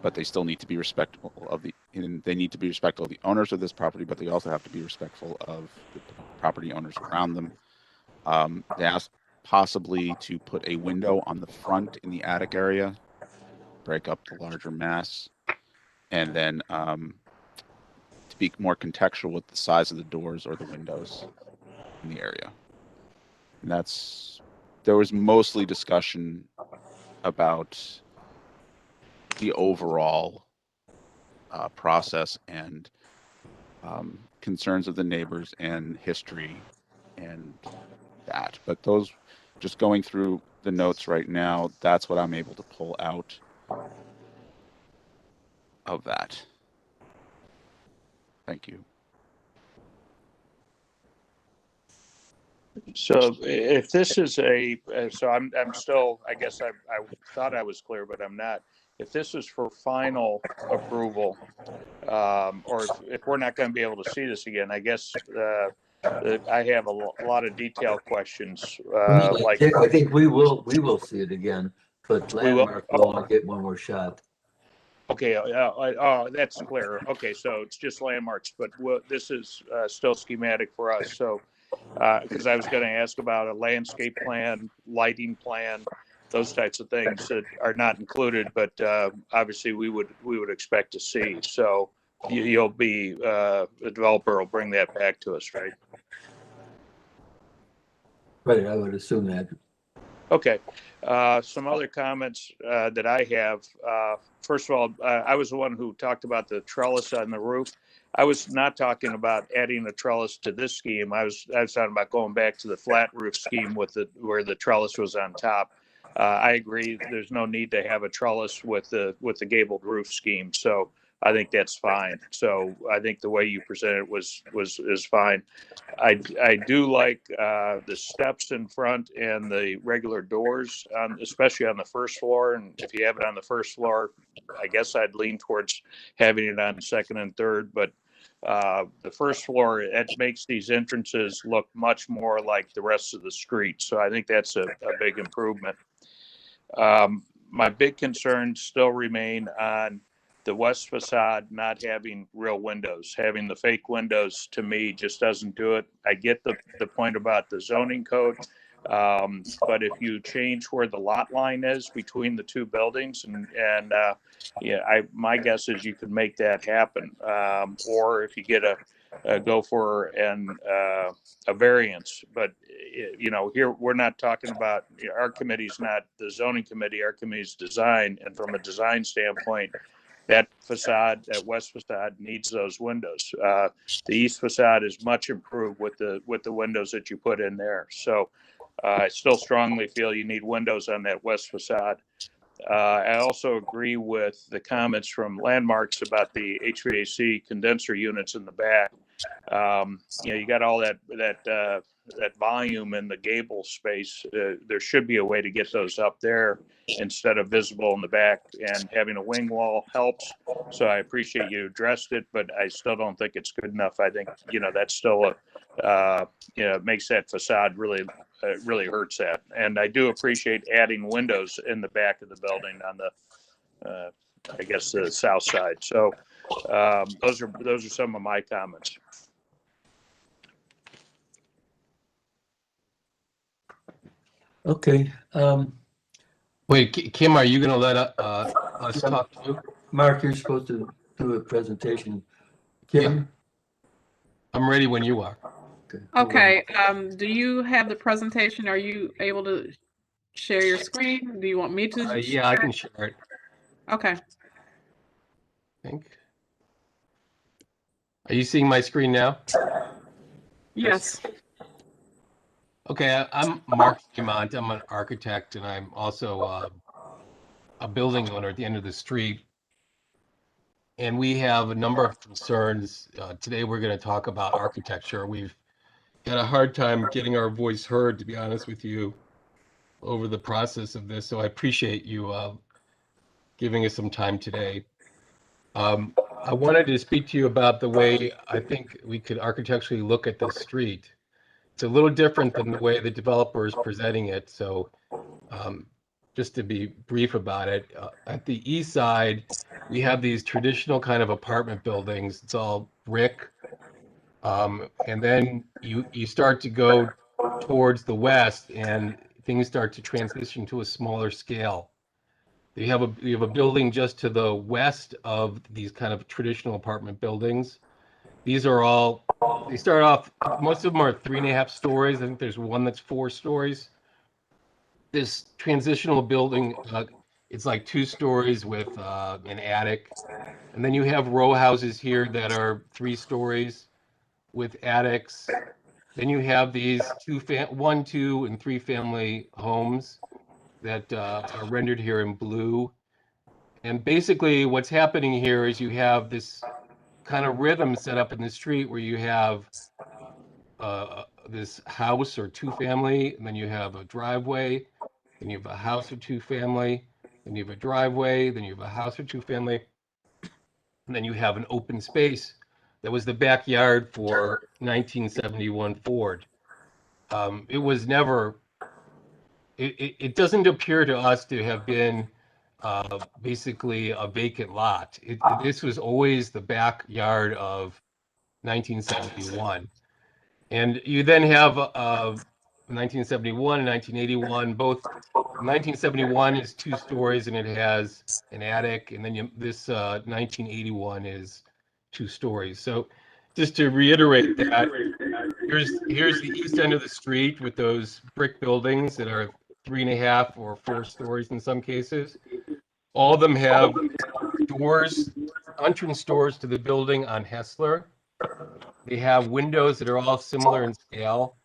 but they still need to be respectful of they need to be respectful of the owners of this property, but they also have to be respectful of the property owners around them. They asked possibly to put a window on the front in the attic area, break up the larger mass, and then to be more contextual with the size of the doors or the windows in the area. And there was mostly discussion about the overall process and concerns of the neighbors and history and that. But those, just going through the notes right now, that's what I'm able to pull out of that. Thank you. So if this is so I'm still, I guess I thought I was clear, but I'm not. If this is for final approval, or if we're not going to be able to see this again, I guess I have a lot of detailed questions. Like I think we will see it again, but Landmark will only get one more shot. Okay, oh, that's clear. Okay, so it's just landmarks, but this is still schematic for us. So, because I was going to ask about a landscape plan, lighting plan, those types of things that are not included, but obviously we would expect to see. So you'll be the developer will bring that back to us, right? Right, I would assume that. Okay. Some other comments that I have. First of all, I was the one who talked about the trellis on the roof. I was not talking about adding a trellis to this scheme. I was talking about going back to the flat roof scheme where the trellis was on top. I agree. There's no need to have a trellis with the gabled roof scheme. So I think that's fine. So I think the way you presented it is fine. I do like the steps in front and the regular doors, especially on the first floor. And if you have it on the first floor, I guess I'd lean towards having it on the second and third. But the first floor, it makes these entrances look much more like the rest of the street. So I think that's a big improvement. My big concerns still remain on the west facade not having real windows. Having the fake windows, to me, just doesn't do it. I get the point about the zoning code, but if you change where the lot line is between the two buildings, and my guess is you could make that happen. Or if you get go for a variance, but here we're not talking about, our committee's not the zoning committee. Our committee's design, and from a design standpoint, that facade, that west facade, needs those windows. The east facade is much improved with the windows that you put in there. So I still strongly feel you need windows on that west facade. I also agree with the comments from Landmarks about the HVAC condenser units in the back. You got all that volume in the gable space. There should be a way to get those up there instead of visible in the back, and having a wing wall helps. So I appreciate you addressed it, but I still don't think it's good enough. I think, that's still makes that facade really hurts that. And I do appreciate adding windows in the back of the building on the, I guess, the south side. So those are some of my comments. Okay. Wait, Kim, are you going to let us talk to you? Mark, you're supposed to do a presentation. Kim? I'm ready when you are. Okay. Do you have the presentation? Are you able to share your screen? Do you want me to? Yeah, I can share it. Okay. I think. Are you seeing my screen now? Yes. Okay, I'm Mark Dumont. I'm an architect, and I'm also a building owner at the end of the street. and we have a number of concerns. Today, we're going to talk about architecture. We've had a hard time getting our voice heard, to be honest with you, over the process of this. So I appreciate you giving us some time today. I wanted to speak to you about the way I think we could architecturally look at this street. It's a little different than the way the developer is presenting it. So just to be brief about it, at the east side, we have these traditional kind of apartment buildings. It's all brick. And then you start to go towards the west and things start to transition to a smaller scale. You have a building just to the west of these kind of traditional apartment buildings. These are all, they start off, most of them are 3.5 stories. I think there's one that's 4 stories. This transitional building, it's like 2 stories with an attic. And then you have row houses here that are 3 stories with attics. Then you have these 1, 2, and 3 family homes that are rendered here in blue. And basically what's happening here is you have this kind of rhythm set up in the street where you have this house or 2 family, and then you have a driveway, then you have a house or 2 family, then you have a driveway, then you have a house or 2 family, and then you have an open space that was the backyard for 1971 Ford. It was never, it doesn't appear to us to have been basically a vacant lot. This was always the backyard of 1971. And you then have 1971 and 1981, both 1971 is 2 stories and it has an attic, and then this 1981 is 2 stories. So just to reiterate that, here's the east end of the street with those brick buildings that are 3.5 or 4 stories in some cases. All of them have doors, entrance doors to the building on Hessler. They have windows that are all similar in scale.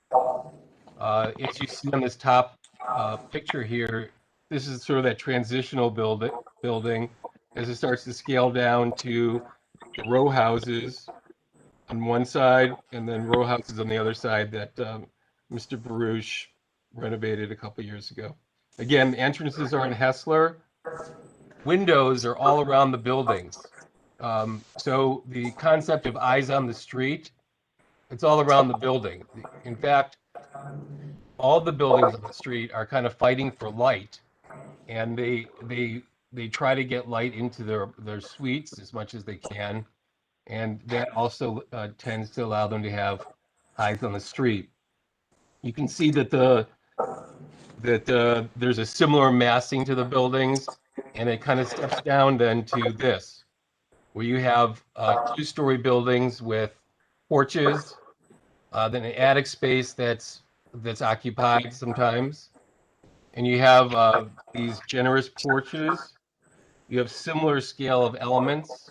As you see on this top picture here, this is sort of that transitional building as it starts to scale down to the row houses on one side and then row houses on the other side that Mr. Baruch renovated a couple years ago. Again, the entrances are in Hessler. Windows are all around the buildings. So the concept of eyes on the street, it's all around the building. In fact, all the buildings on the street are kind of fighting for light, and they try to get light into their suites as much as they can, and that also tends to allow them to have eyes on the street. You can see that there's a similar massing to the buildings, and it kind of steps down then to this, where you have 2-story buildings with porches, then an attic space that's occupied sometimes, and you have these generous porches. You have similar scale of elements.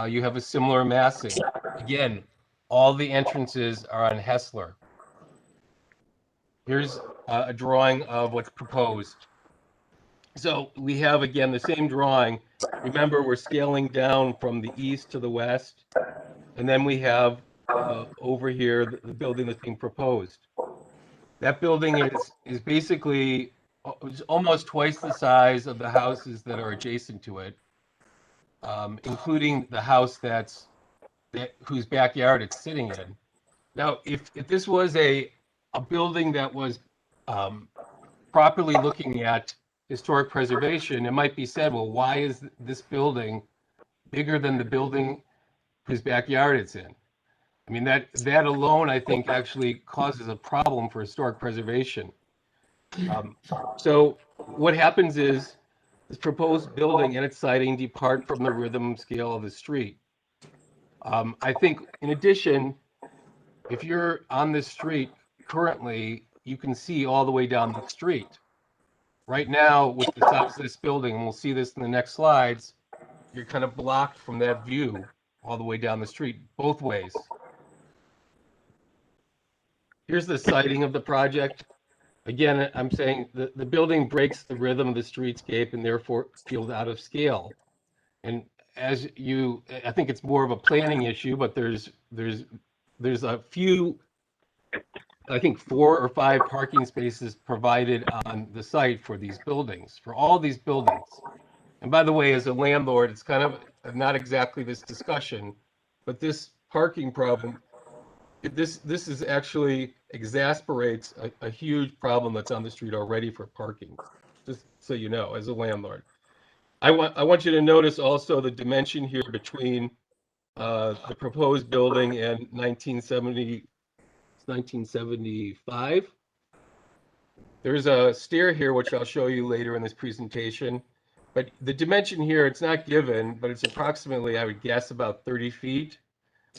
You have a similar massing. Again, all the entrances are on Hessler. Here's a drawing of what's proposed. So we have, again, the same drawing. Remember, we're scaling down from the east to the west. And then we have over here the building that's being proposed. That building is basically almost twice the size of the houses that are adjacent to it, including the house whose backyard it's sitting in. Now, if this was a building that was properly looking at historic preservation, it might be said, well, why is this building bigger than the building whose backyard it's in? I mean, that alone, I think, actually causes a problem for historic preservation. So what happens is this proposed building and its siting depart from the rhythm scale of the street. I think, in addition, if you're on this street currently, you can see all the way down the street. Right now, with the size of this building, and we'll see this in the next slides, you're kind of blocked from that view all the way down the street, both ways. Here's the siting of the project. Again, I'm saying the building breaks the rhythm of the streetscape and therefore feels out of scale. And as you, I think it's more of a planning issue, but there's a few, I think 4 or 5 parking spaces provided on the site for these buildings, for all these buildings. And by the way, as a landlord, it's kind of not exactly this discussion, but this parking problem, this is actually exasperates a huge problem that's on the street already for parking. Just so you know, as a landlord. I want you to notice also the dimension here between the proposed building and 1975. There's a stair here, which I'll show you later in this presentation. But the dimension here, it's not given, but it's approximately, I would guess, about 30 feet.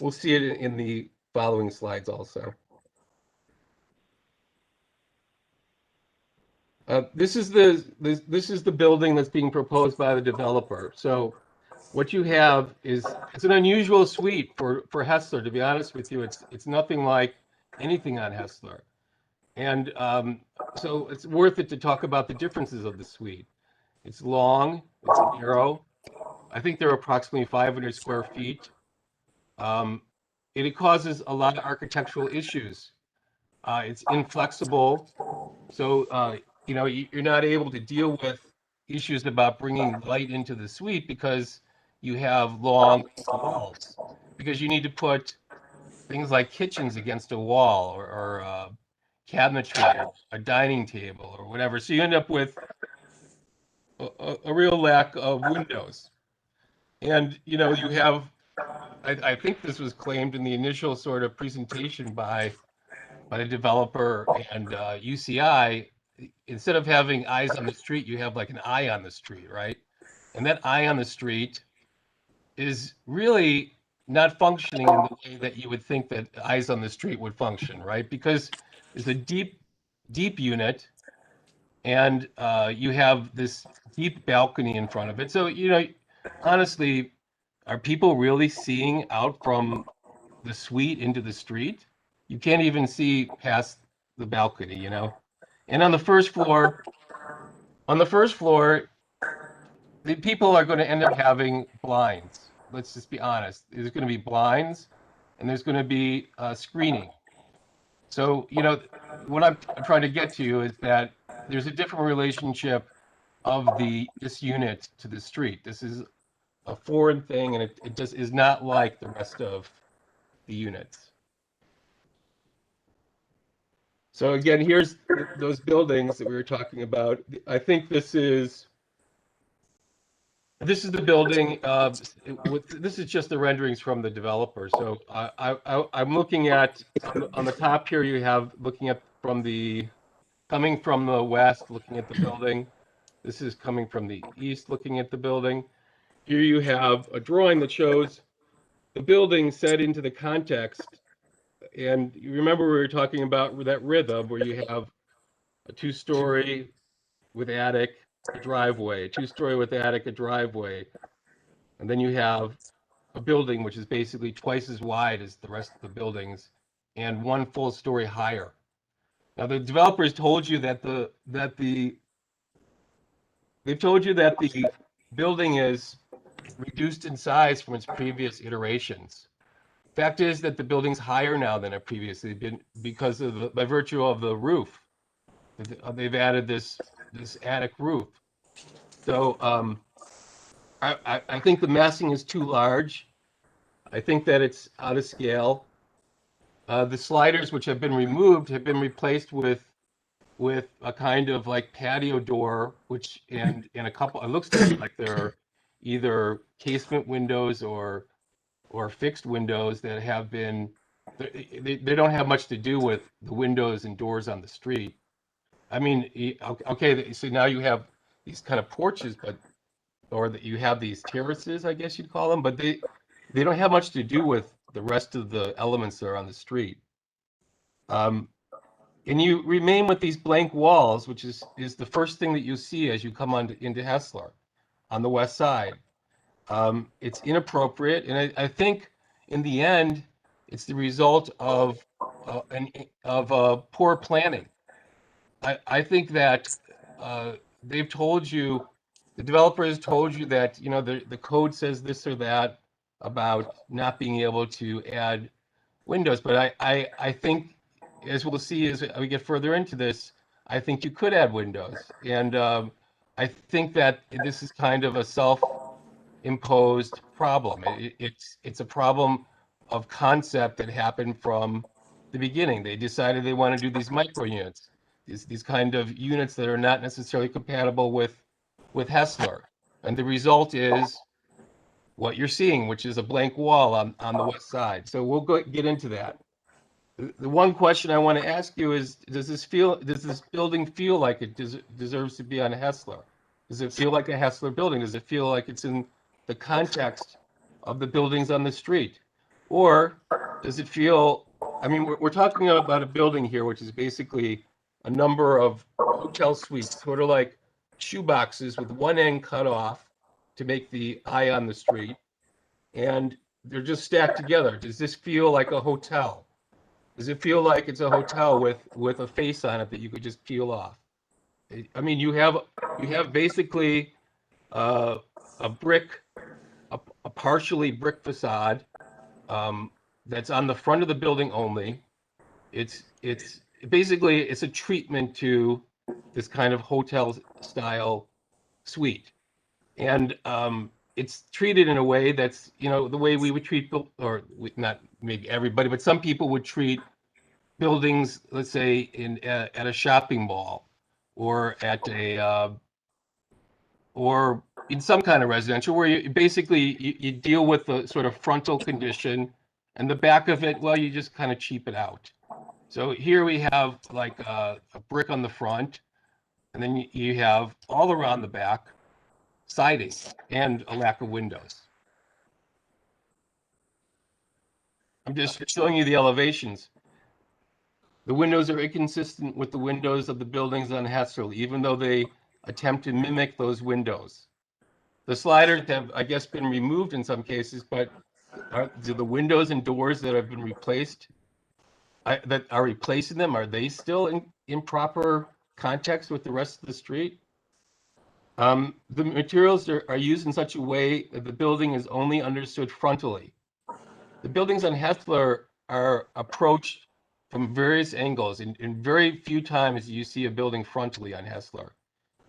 We'll see it in the following slides also. This is the building that's being proposed by the developer. So what you have is, it's an unusual suite for Hessler, to be honest with you. It's nothing like anything on Hessler. And so it's worth it to talk about the differences of the suite. It's long, it's narrow. I think they're approximately 500 square feet. It causes a lot of architectural issues. It's inflexible. So, you know, you're not able to deal with issues about bringing light into the suite because you have long walls, because you need to put things like kitchens against a wall or cabinetry, or a dining table or whatever. So you end up with a real lack of windows. And, you know, you have, I think this was claimed in the initial sort of presentation by the developer and UCI, instead of having eyes on the street, you have like an eye on the street, right? And that eye on the street is really not functioning in the way that you would think that eyes on the street would function, right? Because it's a deep unit, and you have this deep balcony in front of it. So, you know, honestly, are people really seeing out from the suite into the street? You can't even see past the balcony, you know? And on the first floor, the people are going to end up having blinds. Let's just be honest. There's going to be blinds, and there's going to be screening. So, you know, what I'm trying to get to you is that there's a different relationship of this unit to the street. This is a foreign thing, and it just is not like the rest of the units. So again, here's those buildings that we were talking about. I think this is the building. This is just the renderings from the developer. So I'm looking at, on the top here, you have looking at coming from the west, looking at the building. This is coming from the east, looking at the building. Here you have a drawing that shows the building set into the context. And you remember we were talking about that rhythm where you have a 2-story with attic, a driveway, a 2-story with attic, a driveway. And then you have a building which is basically twice as wide as the rest of the buildings and 1 full story higher. Now the developers told you that the building is reduced in size from its previous iterations. Fact is that the building's higher now than it previously been because of by virtue of the roof. They've added this attic roof. So I think the massing is too large. I think that it's out of scale. The sliders, which have been removed, have been replaced with a kind of like patio door, which and a couple. It looks to me like they're either casement windows or fixed windows that have been. They don't have much to do with the windows and doors on the street. I mean, okay, so now you have these kind of porches, or that you have these terraces, I guess you'd call them, but they don't have much to do with the rest of the elements that are on the street. And you remain with these blank walls, which is the first thing that you see as you come into Hessler on the west side. It's inappropriate, and I think in the end, it's the result of poor planning. I think that they've told you The developer has told you that, you know, the code says this or that about not being able to add windows, but I think, as we'll see as we get further into this, I think you could add windows. And I think that this is kind of a self-imposed problem. It's a problem of concept that happened from the beginning. They decided they want to do these micro units, these kind of units that are not necessarily compatible with Hessler. And the result is what you're seeing, which is a blank wall on the west side. So we'll get into that. The one question I want to ask you is, does this building feel like it deserves to be on Hessler? Does it feel like a Hessler building? Does it feel like it's in the context of the buildings on the street? Or does it feel, I mean, we're talking about a building here, which is basically a number of hotel suites, sort of like shoeboxes with one end cut off to make the eye on the street. And they're just stacked together. Does this feel like a hotel? Does it feel like it's a hotel with a face on it that you could just peel off? I mean, you have basically a partially brick facade that's on the front of the building only. It's basically it's a treatment to this kind of hotel style suite, and it's treated in a way that's, you know, the way we would treat, or not maybe everybody, but some people would treat buildings, let's say at a shopping mall, or at a or in some kind of residential, where you basically you deal with the sort of frontal condition, and the back of it, well, you just kind of cheap it out. So here we have like a brick on the front, and then you have all around the back siding and a lack of windows. I'm just showing you the elevations. The windows are inconsistent with the windows of the buildings on Hessler, even though they attempt to mimic those windows. The sliders have, I guess, been removed in some cases, but do the windows and doors that have been replaced, that are replacing them, are they still in proper context with the rest of the street? The materials are used in such a way that the building is only understood frontally. The buildings on Hessler are approached from various angles, and very few times you see a building frontally on Hessler.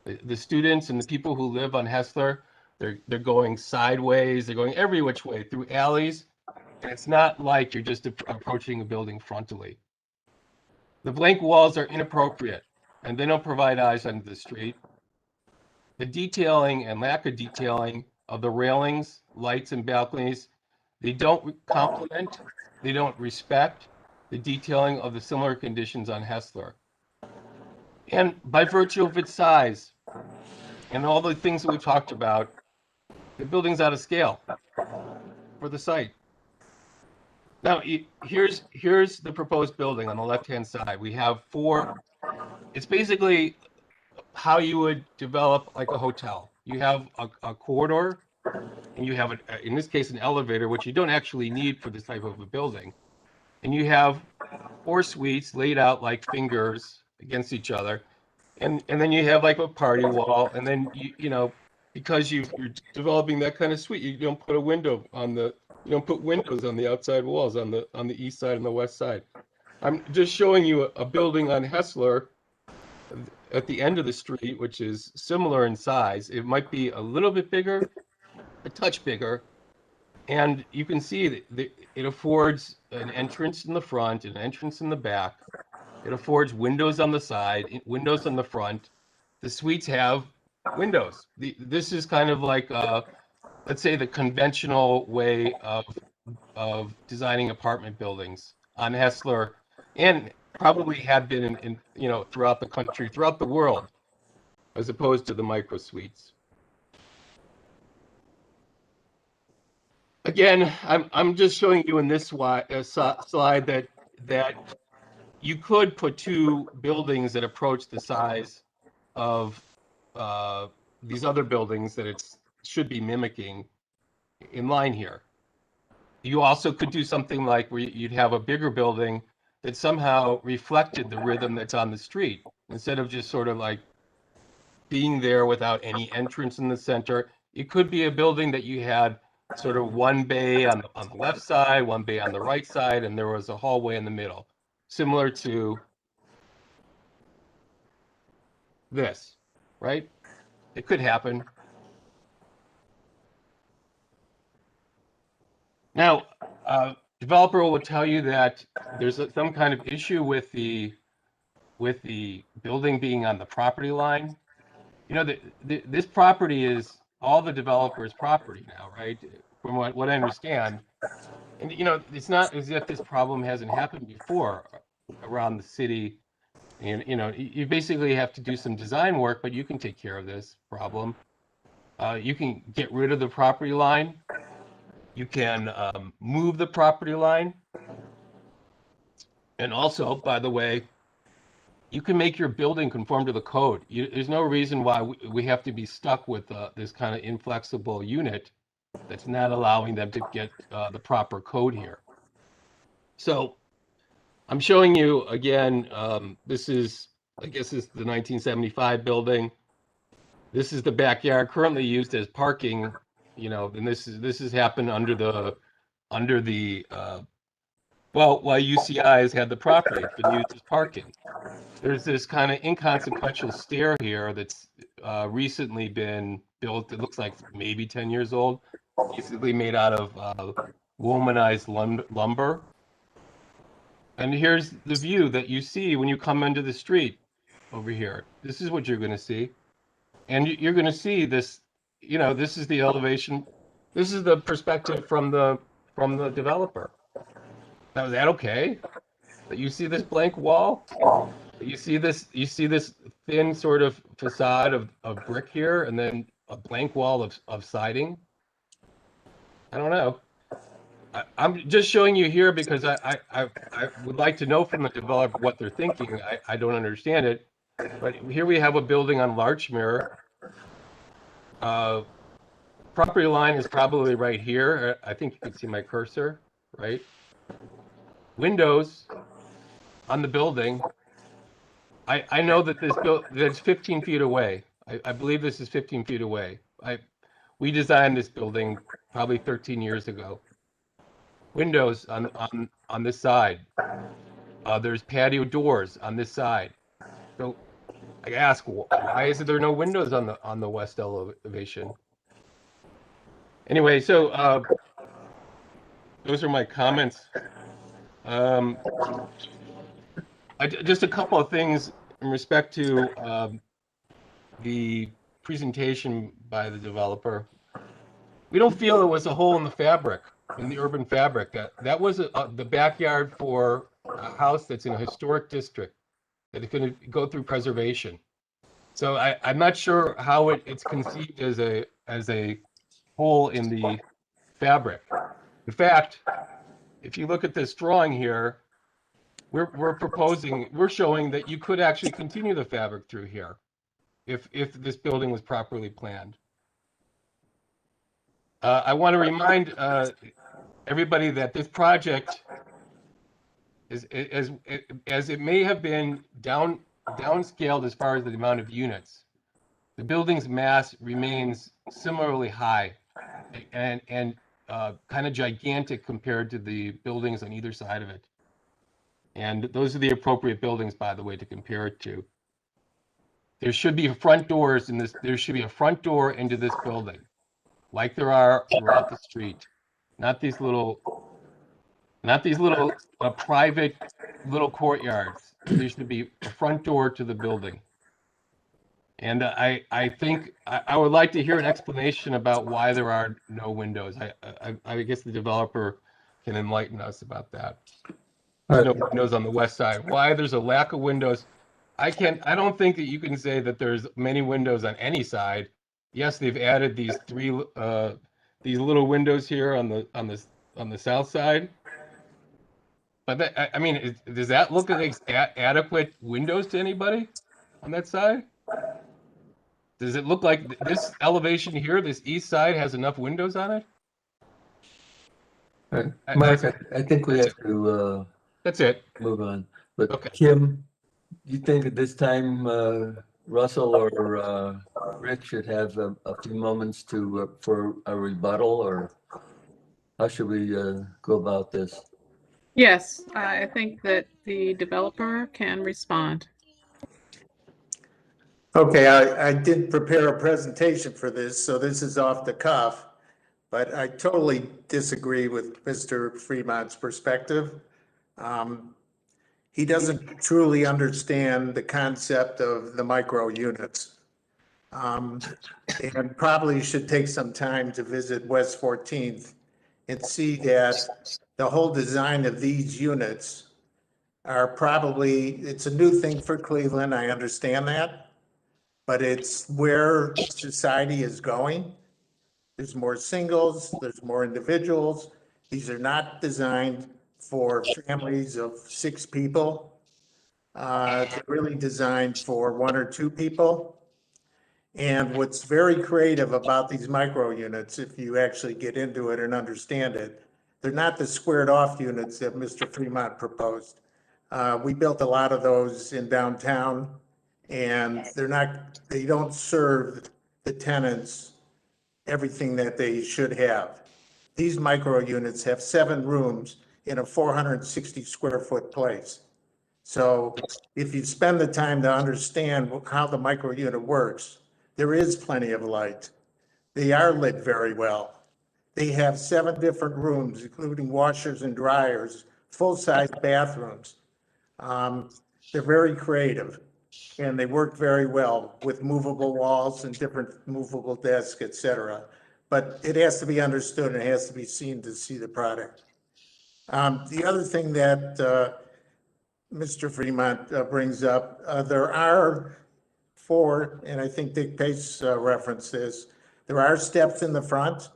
The students and the people who live on Hessler, they're going sideways, they're going every which way through alleys, and it's not like you're just approaching a building frontally. The blank walls are inappropriate, and they don't provide eyes onto the street. The detailing and lack of detailing of the railings, lights, and balconies, they don't complement, they don't respect the detailing of the similar conditions on Hessler. And by virtue of its size and all the things that we've talked about, the building's out of scale for the site. Now, here's the proposed building on the left-hand side. We have it's basically how you would develop like a hotel. You have a corridor, and you have, in this case, an elevator, which you don't actually need for this type of a building. And you have 4 suites laid out like fingers against each other. And then you have like a party wall. And then, you know, because you're developing that kind of suite, you don't put you don't put windows on the outside walls on the east side and the west side. I'm just showing you a building on Hessler at the end of the street, which is similar in size. It might be a little bit bigger, a touch bigger, and you can see that it affords an entrance in the front, an entrance in the back. It affords windows on the side, windows on the front. The suites have windows. This is kind of like, let's say, the conventional way of designing apartment buildings on Hessler, and probably had been in you know, throughout the country, throughout the world, as opposed to the micro suites. Again, I'm just showing you in this slide that you could put 2 buildings that approach the size of these other buildings that it should be mimicking in line here. You also could do something like where you'd have a bigger building that somehow reflected the rhythm that's on the street, instead of just sort of like being there without any entrance in the center. It could be a building that you had sort of one bay on the left side, one bay on the right side, and there was a hallway in the middle, similar to this, right? It could happen. Now, developer will tell you that there's some kind of issue with the building being on the property line. You know, this property is all the developer's property now, right? From what I understand. And, you know, it's not as if this problem hasn't happened before around the city. And, you know, you basically have to do some design work, but you can take care of this problem. You can get rid of the property line. You can move the property line. And also, by the way, you can make your building conform to the code. There's no reason why we have to be stuck with this kind of inflexible unit that's not allowing them to get the proper code here. So I'm showing you again, this is, I guess this is the 1975 building. This is the backyard currently used as parking, you know, and this has happened under the well, while UCI has had the property, it's been used as parking. There's this kind of inconsequential stair here that's recently been built. It looks like maybe 10 years old, basically made out of womanized lumber. And here's the view that you see when you come into the street over here. This is what you're going to see. And you're going to see this, you know, this is the elevation. This is the perspective from the developer. Now, is that okay? That you see this blank wall? You see this thin sort of facade of brick here, and then a blank wall of siding? I don't know. I'm just showing you here because I would like to know from the developer what they're thinking. I don't understand it. But here we have a building on Larchmere. Property line is probably right here. I think you can see my cursor, right? Windows on the building. I know that that's 15 feet away. I believe this is 15 feet away. We designed this building probably 13 years ago. Windows on this side. There's patio doors on this side. So I ask, why is there no windows on the west elevation? Anyway, so those are my comments. Just a couple of things in respect to the presentation by the developer. We don't feel it was a hole in the fabric, in the urban fabric. That was the backyard for a house that's in a historic district that is going to go through preservation. So I'm not sure how it's conceived as a hole in the fabric. In fact, if you look at this drawing here, we're showing that you could actually continue the fabric through here if this building was properly planned. I want to remind everybody that this project is as it may have been downscaled as far as the amount of units. The building's mass remains similarly high and kind of gigantic compared to the buildings on either side of it. And those are the appropriate buildings, by the way, to compare it to. There should be front doors in this. There should be a front door into this building, like there are throughout the street. Not these little private little courtyards. There should be a front door to the building. And I think I would like to hear an explanation about why there are no windows. I guess the developer can enlighten us about that. There's no windows on the west side. Why there's a lack of windows? I don't think that you can say that there's many windows on any side. Yes, they've added these these little windows here on the south side. But I mean, does that look like adequate windows to anybody on that side? Does it look like this elevation here, this east side, has enough windows on it? All right. Mark, I think we have to that's it. Move on. But okay. Kim, you think at this time Russell or Rick should have a few moments to for a rebuttal, or how should we go about this? Yes, I think that the developer can respond. Okay, I did prepare a presentation for this, so this is off the cuff, but I totally disagree with Mr. Fremont's perspective. He doesn't truly understand the concept of the micro units. And probably should take some time to visit West 14th and see that the whole design of these units are probably, it's a new thing for Cleveland, I understand that, but it's where society is going. There's more singles, there's more individuals. These are not designed for families of 6 people. They're really designed for 1 or 2 people. And what's very creative about these micro units, if you actually get into it and understand it, they're not the squared off units that Mr. Fremont proposed. We built a lot of those in downtown, and they don't serve the tenants everything that they should have. These micro units have 7 rooms in a 460 square foot place. So if you spend the time to understand how the micro unit works, there is plenty of light. They are lit very well. They have 7 different rooms, including washers and dryers, full-size bathrooms. They're very creative, and they work very well with movable walls and different movable desks, et cetera. But it has to be understood and it has to be seen to see the product. The other thing that Mr. Fremont brings up, there are 4, and I think Dick Pace referenced this, there are steps in the front.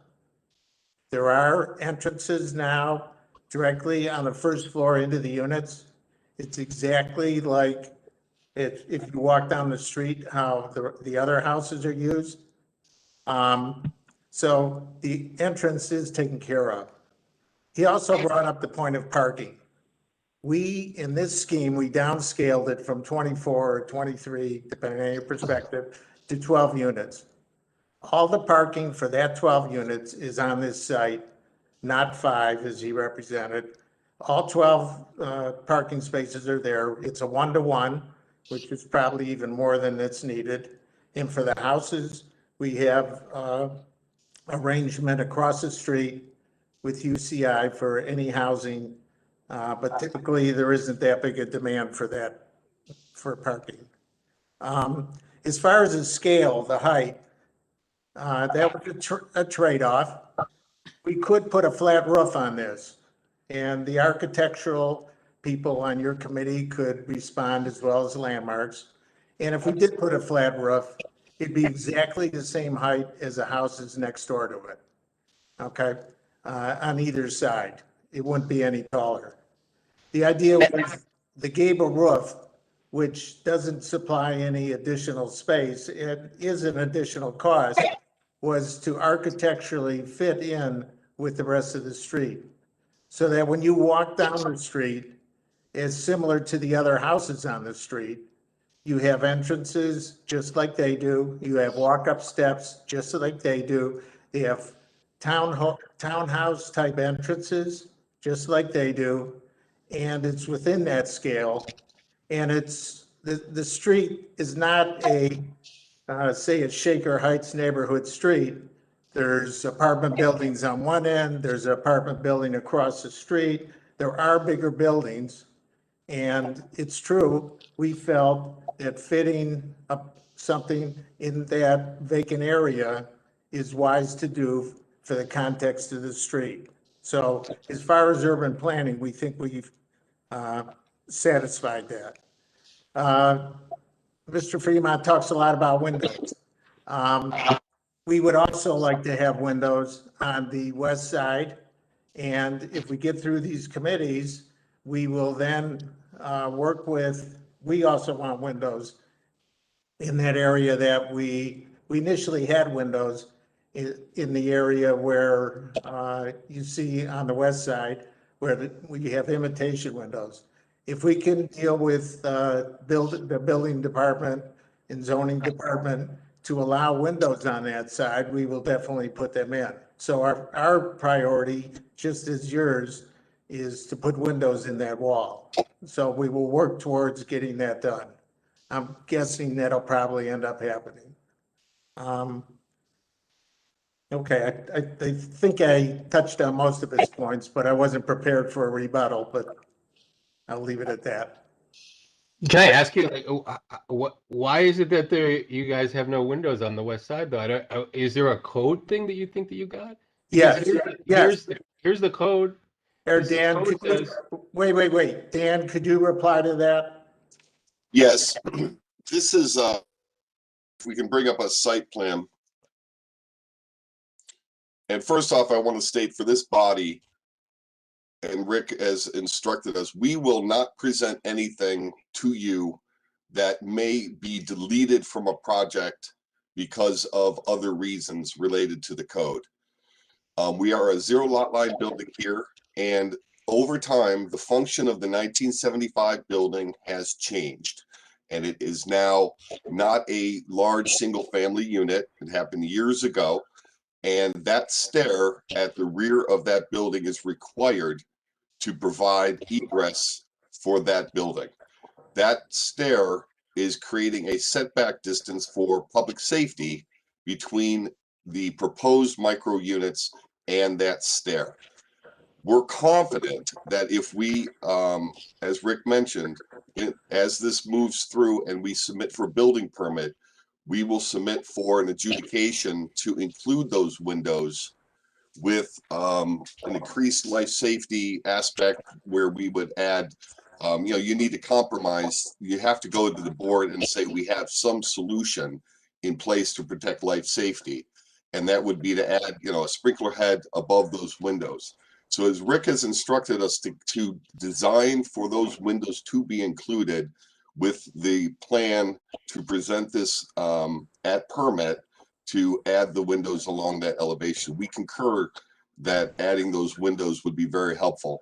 There are entrances now directly on the first floor into the units. It's exactly like if you walk down the street, how the other houses are used. So the entrance is taken care of. He also brought up the point of parking. In this scheme, we downscaled it from 24 or 23, depending on your perspective, to 12 units. All the parking for that 12 units is on this site, not 5 as he represented. All 12 parking spaces are there. It's a 1-to-1, which is probably even more than it's needed. And for the houses, we have arrangement across the street with UCI for any housing. But typically there isn't that big a demand for that, for parking. As far as the scale, the height, that was a trade-off. We could put a flat roof on this, and the architectural people on your committee could respond as well as landmarks. And if we did put a flat roof, it'd be exactly the same height as the houses next door to it. Okay, on either side. It wouldn't be any taller. The idea was the gable roof, which doesn't supply any additional space, it is an additional cost, was to architecturally fit in with the rest of the street. So that when you walk down the street, it's similar to the other houses on the street. You have entrances just like they do. You have walk-up steps just like they do. They have townhouse type entrances just like they do. And it's within that scale. And it's, the street is not a, say a Shaker Heights neighborhood street. There's apartment buildings on one end, there's an apartment building across the street. There are bigger buildings. And it's true, we felt that fitting up something in that vacant area is wise to do for the context of the street. So as far as urban planning, we think we've satisfied that. Mr. Fremont talks a lot about windows. We would also like to have windows on the west side. And if we get through these committees, we will then work with, we also want windows in that area that we initially had windows in the area where you see on the west side where we have imitation windows. If we can deal with the building department in zoning department to allow windows on that side, we will definitely put them in. So our priority, just as yours, is to put windows in that wall. So we will work towards getting that done. I'm guessing that'll probably end up happening. Okay, I think I touched on most of his points, but I wasn't prepared for a rebuttal, but I'll leave it at that. Can I ask you, like, why is it that you guys have no windows on the west side, though? Is there a code thing that you think that you got? Yes, yes. Here's the code. Dan, wait. Dan, could you reply to that? Yes, this is, if we can bring up a site plan. And first off, I want to state for this body, and Rick has instructed us, we will not present anything to you that may be deleted from a project because of other reasons related to the code. We are a zero lot line building here, and over time, the function of the 1975 building has changed. And it is now not a large single family unit. It happened years ago. And that stair at the rear of that building is required to provide egress for that building. That stair is creating a setback distance for public safety between the proposed micro units and that stair. We're confident that if we, as Rick mentioned, as this moves through and we submit for building permit, we will submit for an adjudication to include those windows with an increased life safety aspect where we would add, you need to compromise. You have to go to the board and say we have some solution in place to protect life safety. And that would be to add, a sprinkler head above those windows. So as Rick has instructed us to design for those windows to be included with the plan to present this at permit to add the windows along that elevation. We concur that adding those windows would be very helpful.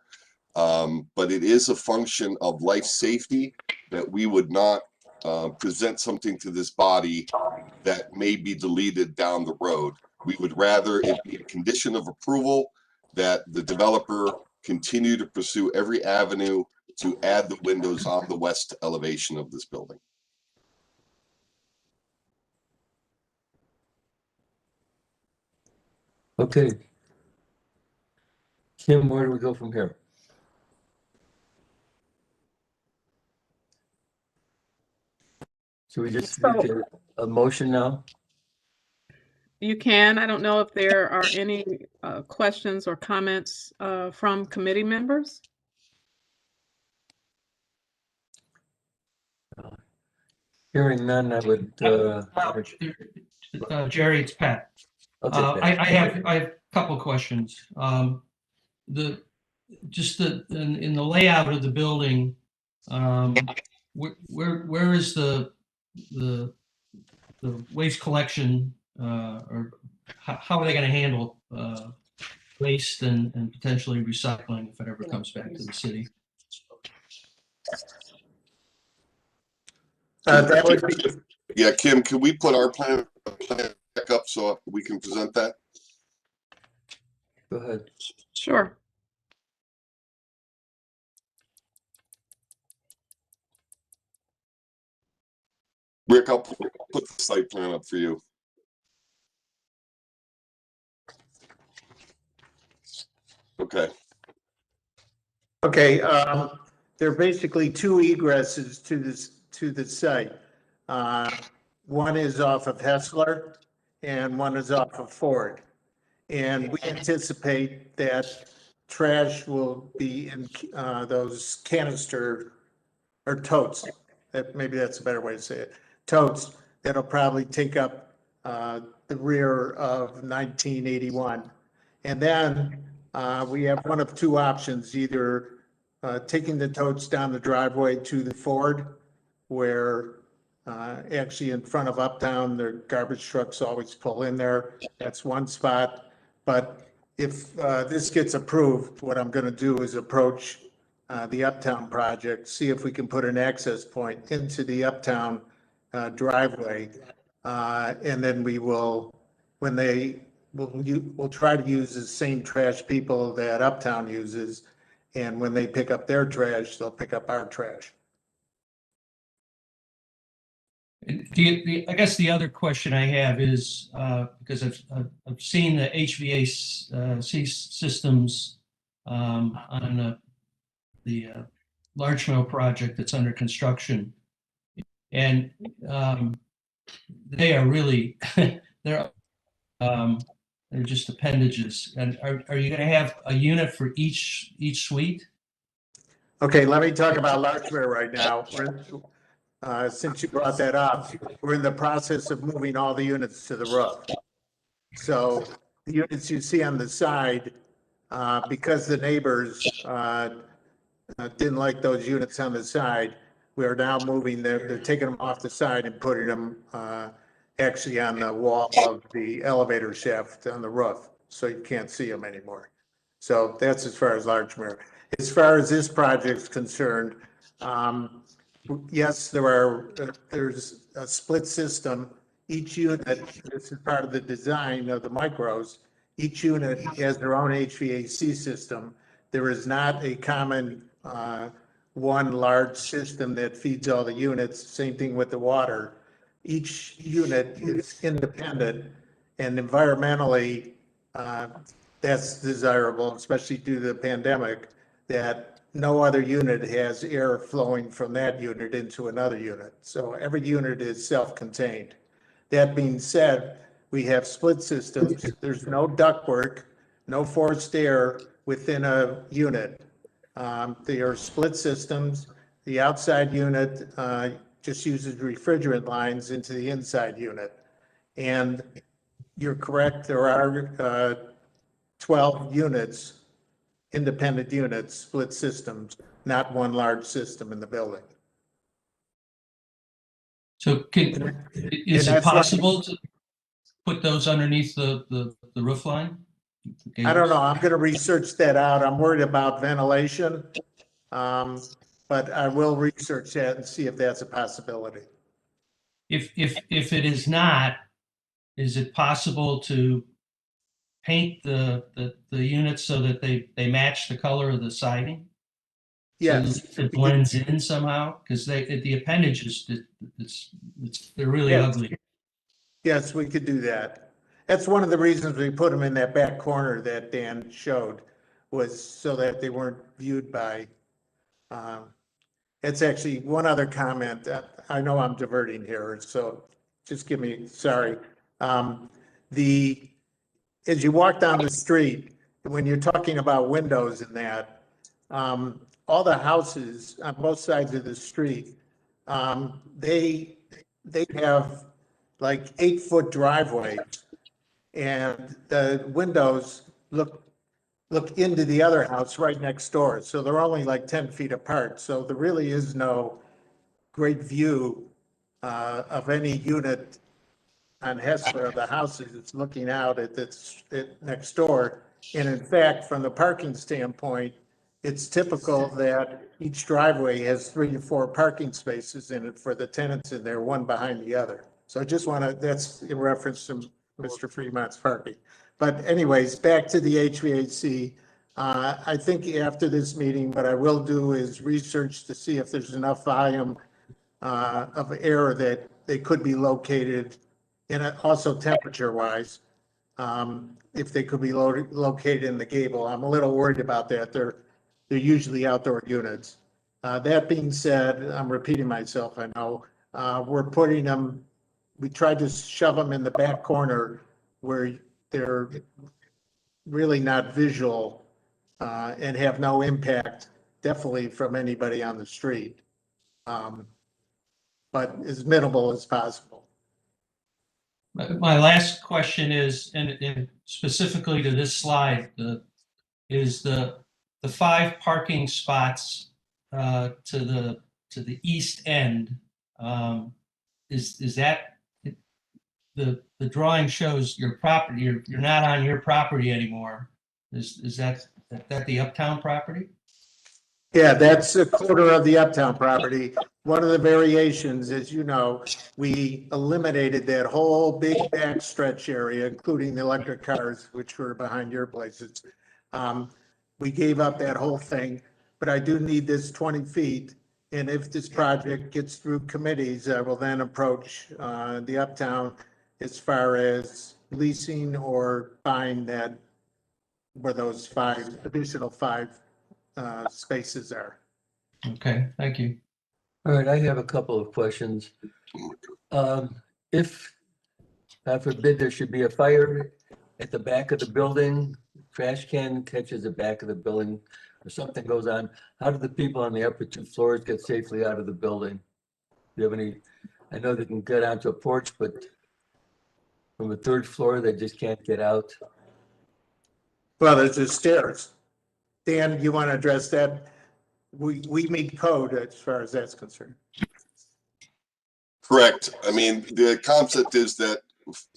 But it is a function of life safety that we would not present something to this body that may be deleted down the road. We would rather it be a condition of approval that the developer continue to pursue every avenue to add the windows on the west elevation of this building. Okay. Kim, where do we go from here? Should we just make a motion now? You can. I don't know if there are any questions or comments from committee members. Hearing none, I would. Jerry, it's Pat. Okay, Pat. I have a couple of questions. In the layout of the building, where is the waste collection, or how are they going to handle waste and potentially recycling if it ever comes back to the city? That would be. Yeah, Kim, can we put our plan back up so we can present that? Go ahead. Sure. Rick, I'll put the site plan up for you. Okay. Okay, there are basically two egresses to the site. One is off of Hessler and one is off of Ford. And we anticipate that trash will be in those canister or totes. Maybe that's a better way to say it. Totes that'll probably take up the rear of 1981. And then we have one of two options, either taking the totes down the driveway to the Ford, where actually in front of Uptown, their garbage trucks always pull in there. That's one spot. But if this gets approved, what I'm going to do is approach the Uptown project, see if we can put an access point into the Uptown driveway. And then we'll try to use the same trash people that Uptown uses. And when they pick up their trash, they'll pick up our trash. I guess the other question I have is, because I've seen the HVAC systems on the Larchmont project that's under construction. And they are really, they're just appendages. And are you going to have a unit for each suite? Okay, let me talk about Larchmont right now. Since you brought that up, we're in the process of moving all the units to the roof. So the units you see on the side, because the neighbors didn't like those units on the side, we are now moving them, they're taking them off the side and putting them actually on the wall of the elevator shaft on the roof, so you can't see them anymore. So that's as far as Larchmont. As far as this project's concerned, yes, there's a split system. Each unit, this is part of the design of the micros, each unit has their own HVAC system. There is not a common one large system that feeds all the units. Same thing with the water. Each unit is independent, and environmentally, that's desirable, especially due to the pandemic, that no other unit has air flowing from that unit into another unit. So every unit is self-contained. That being said, we have split systems. There's no ductwork, no forced air within a unit. They are split systems. The outside unit just uses refrigerant lines into the inside unit. And you're correct, there are 12 units, independent units, split systems, not one large system in the building. So is it possible to put those underneath the roof line? I don't know. I'm going to research that out. I'm worried about ventilation, but I will research that and see if that's a possibility. If it is not, is it possible to paint the units so that they match the color of the siding? Yes. So it blends in somehow, because the appendages, they're really ugly. Yes, we could do that. That's one of the reasons we put them in that back corner that Dan showed, was so that they weren't viewed by. It's actually one other comment. I know I'm diverting here, so just give me, sorry. As you walk down the street, when you're talking about windows and that, all the houses on both sides of the street, they have like 8-foot driveways, and the windows look into the other house right next door. So they're only like 10 feet apart. So there really is no great view of any unit on Hessler of the houses. It's looking out at next door. And in fact, from the parking standpoint, it's typical that each driveway has 3 to 4 parking spaces in it for the tenants in there, one behind the other. So I just want to, that's in reference to Mr. Fremont's parking. But anyways, back to the HVAC. I think after this meeting, what I will do is research to see if there's enough volume of air that they could be located, and also temperature-wise, if they could be located in the gable. I'm a little worried about that. They're usually outdoor units. That being said, I'm repeating myself, I know. We're putting them, we tried to shove them in the back corner where they're really not visual and have no impact, definitely from anybody on the street, but as minimal as possible. My last question is, and specifically to this slide, is the 5 parking spots to the east end. Is that the drawing shows your property? You're not on your property anymore. Is that the Uptown property? Yeah, that's a quarter of the Uptown property. one of the variations, as you know, we eliminated that whole big backstretch area, including the electric cars, which were behind your places. We gave up that whole thing, but I do need this 20 feet. And if this project gets through committees, I will then approach the Uptown as far as leasing or buying that, where those additional five spaces are. Okay, thank you. All right, I have a couple of questions. If, God forbid, there should be a fire at the back of the building, trash can catches the back of the building, or something goes on, how do the people on the upper two floors get safely out of the building? Do you have any, I know they can get onto a porch, but from the third floor, they just can't get out? Well, there's the stairs. Dan, you want to address that? We meet code as far as that's concerned. Correct. I mean, the concept is that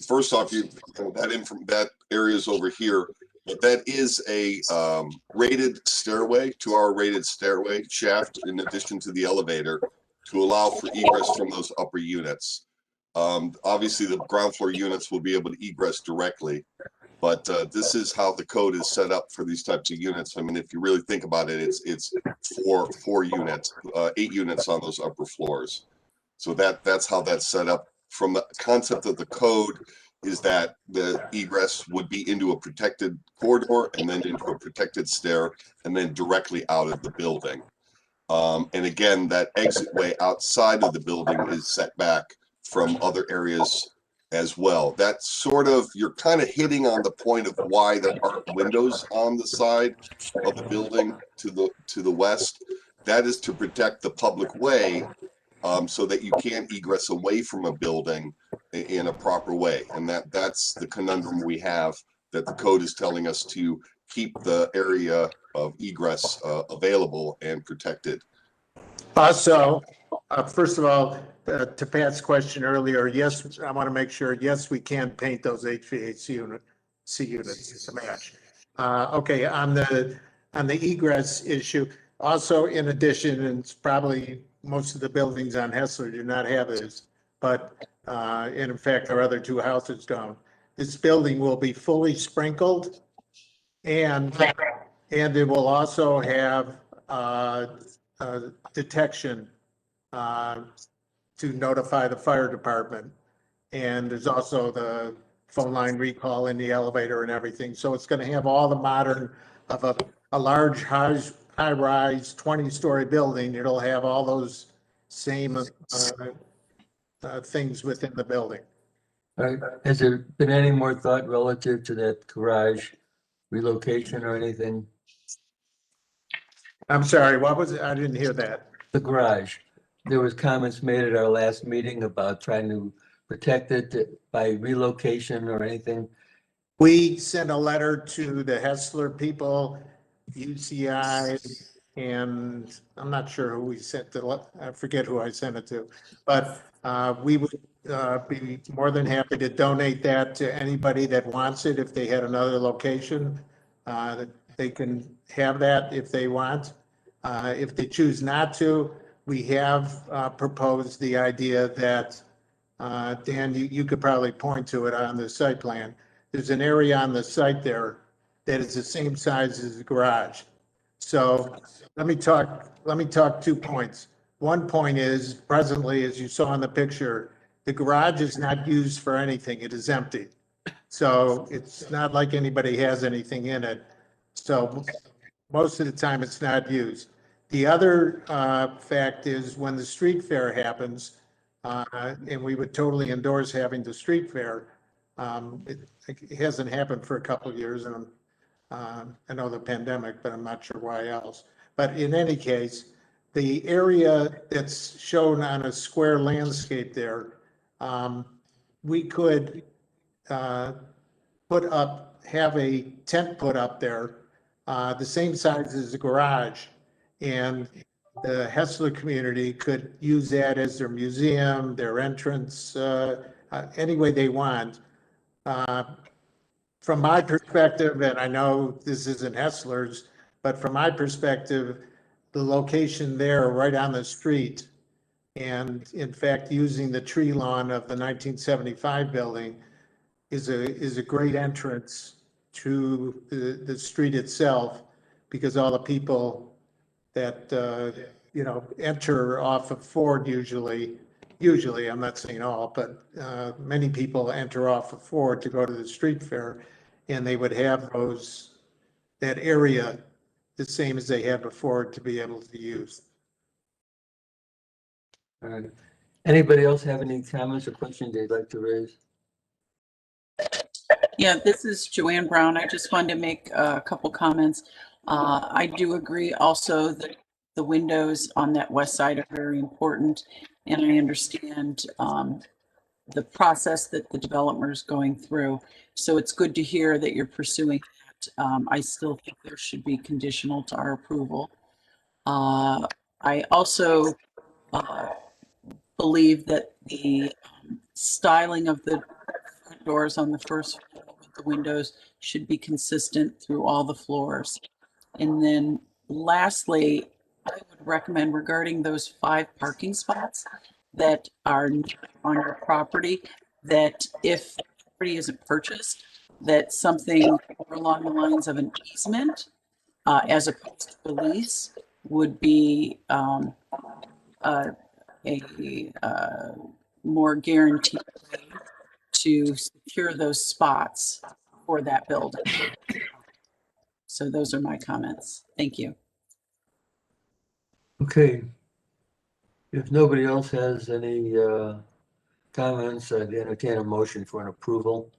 first off, that area is over here, but that is a rated stairway to our rated stairway shaft in addition to the elevator to allow for egress from those upper units. Obviously, the ground floor units will be able to egress directly, but this is how the code is set up for these types of units. I mean, if you really think about it, it's four units, 8 units on those upper floors. So that's how that's set up. From the concept of the code is that the egress would be into a protected corridor and then into a protected stair and then directly out of the building. And again, that exit way outside of the building is set back from other areas as well. That's sort of, you're kind of hitting on the point of why there aren't windows on the side of the building to the west. That is to protect the public way, so that you can't egress away from a building in a proper way. And that's the conundrum we have, that the code is telling us to keep the area of egress available and protected. Also, first of all, to Pat's question earlier, yes, I want to make sure, yes, we can paint those HVAC units to match. Okay, on the egress issue, also in addition, and it's probably most of the buildings on Hessler do not have this, but and in fact, our other 2 houses don't. This building will be fully sprinkled, and it will also have detection to notify the fire department. And there's also the phone line recall in the elevator and everything. So it's going to have all the modern of a large high-rise 20-story building. It'll have all those same things within the building. All right, has there been any more thought relative to that garage relocation or anything? I'm sorry, what was it? I didn't hear that. The garage. There was comments made at our last meeting about trying to protect it by relocation or anything. We sent a letter to the Hessler people, UCI, and I'm not sure who we sent to, I forget who I sent it to, but we would be more than happy to donate that to anybody that wants it. If they had another location, they can have that if they want. If they choose not to, we have proposed the idea that, Dan, you could probably point to it on the site plan. There's an area on the site there that is the same size as the garage. So let me talk 2 points. One point is, presently, as you saw in the picture, the garage is not used for anything. It is empty. So it's not like anybody has anything in it. So most of the time it's not used. The other fact is, when the street fair happens, and we would totally endorse having the street fair, it hasn't happened for a couple of years, and I know the pandemic, but I'm not sure why else. But in any case, the area that's shown on a square landscape there, we could have a tent put up there, the same size as the garage, and the Hessler community could use that as their museum, their entrance, any way they want. From my perspective, and I know this isn't Hessler's, but from my perspective, the location there right on the street And in fact, using the tree lawn of the 1975 building is a great entrance to the street itself, because all the people that, enter off of Ford usually, I'm not saying all, but many people enter off of Ford to go to the street fair, and they would have that area the same as they had before to be able to use. All right. Anybody else have any comments or questions they'd like to raise? Yeah, this is Joanne Brown. I just wanted to make a couple comments. I do agree also that the windows on that west side are very important, and I understand the process that the developer is going through. So it's good to hear that you're pursuing that. I still think there should be conditional to our approval. I also believe that the styling of the front doors on the first floor with the windows should be consistent through all the floors. And then lastly, I would recommend regarding those 5 parking spots that are on your property, that if the property isn't purchased, that something more along the lines of an easement as opposed to a lease would be a more guaranteed way to secure those spots for that building. So those are my comments. Thank you. Okay. If nobody else has any comments, I'd entertain a motion for an approval.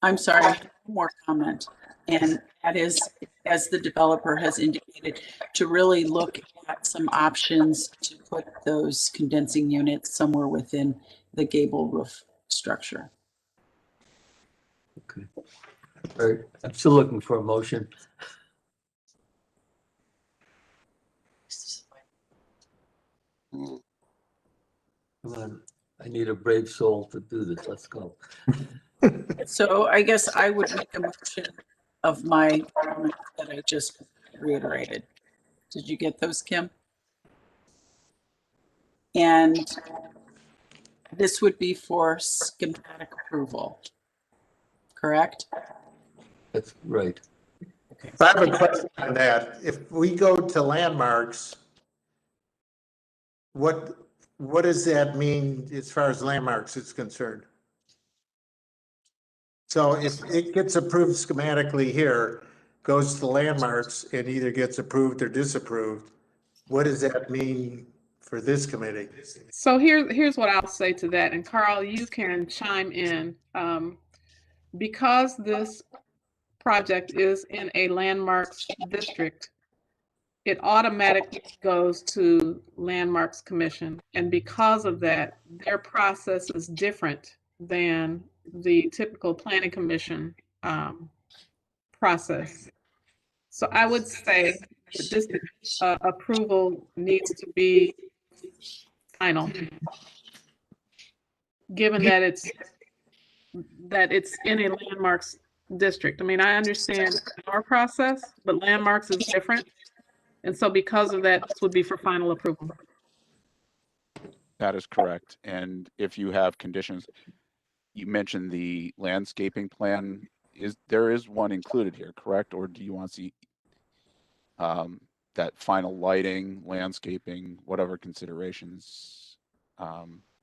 I'm sorry, one more comment. And that is, as the developer has indicated, to really look at some options to put those condensing units somewhere within the gable roof structure. Okay. All right. I'm still looking for a motion. Mm. Come on. I need a brave soul to do this. Let's go. So I guess I would make a motion of my comment that I just reiterated. Did you get those, Kim? And this would be for schematic approval, correct? That's right. Okay. I have a question on that. If we go to landmarks, what does that mean as far as landmarks is concerned? So if it gets approved schematically here, goes to landmarks and either gets approved or disapproved, what does that mean for this committee? So here's what I'll say to that, and Carl, you can chime in. Because this project is in a landmarks district, it automatically goes to Landmarks Commission. And because of that, their process is different than the typical Planning Commission process. So I would say that this approval needs to be final, given that it's in a landmarks district. I mean, I understand our process, but landmarks is different. And so because of that, this would be for final approval. That is correct. And if you have conditions, you mentioned the landscaping plan. There is one included here, correct? Or do you want to see that final lighting, landscaping, whatever considerations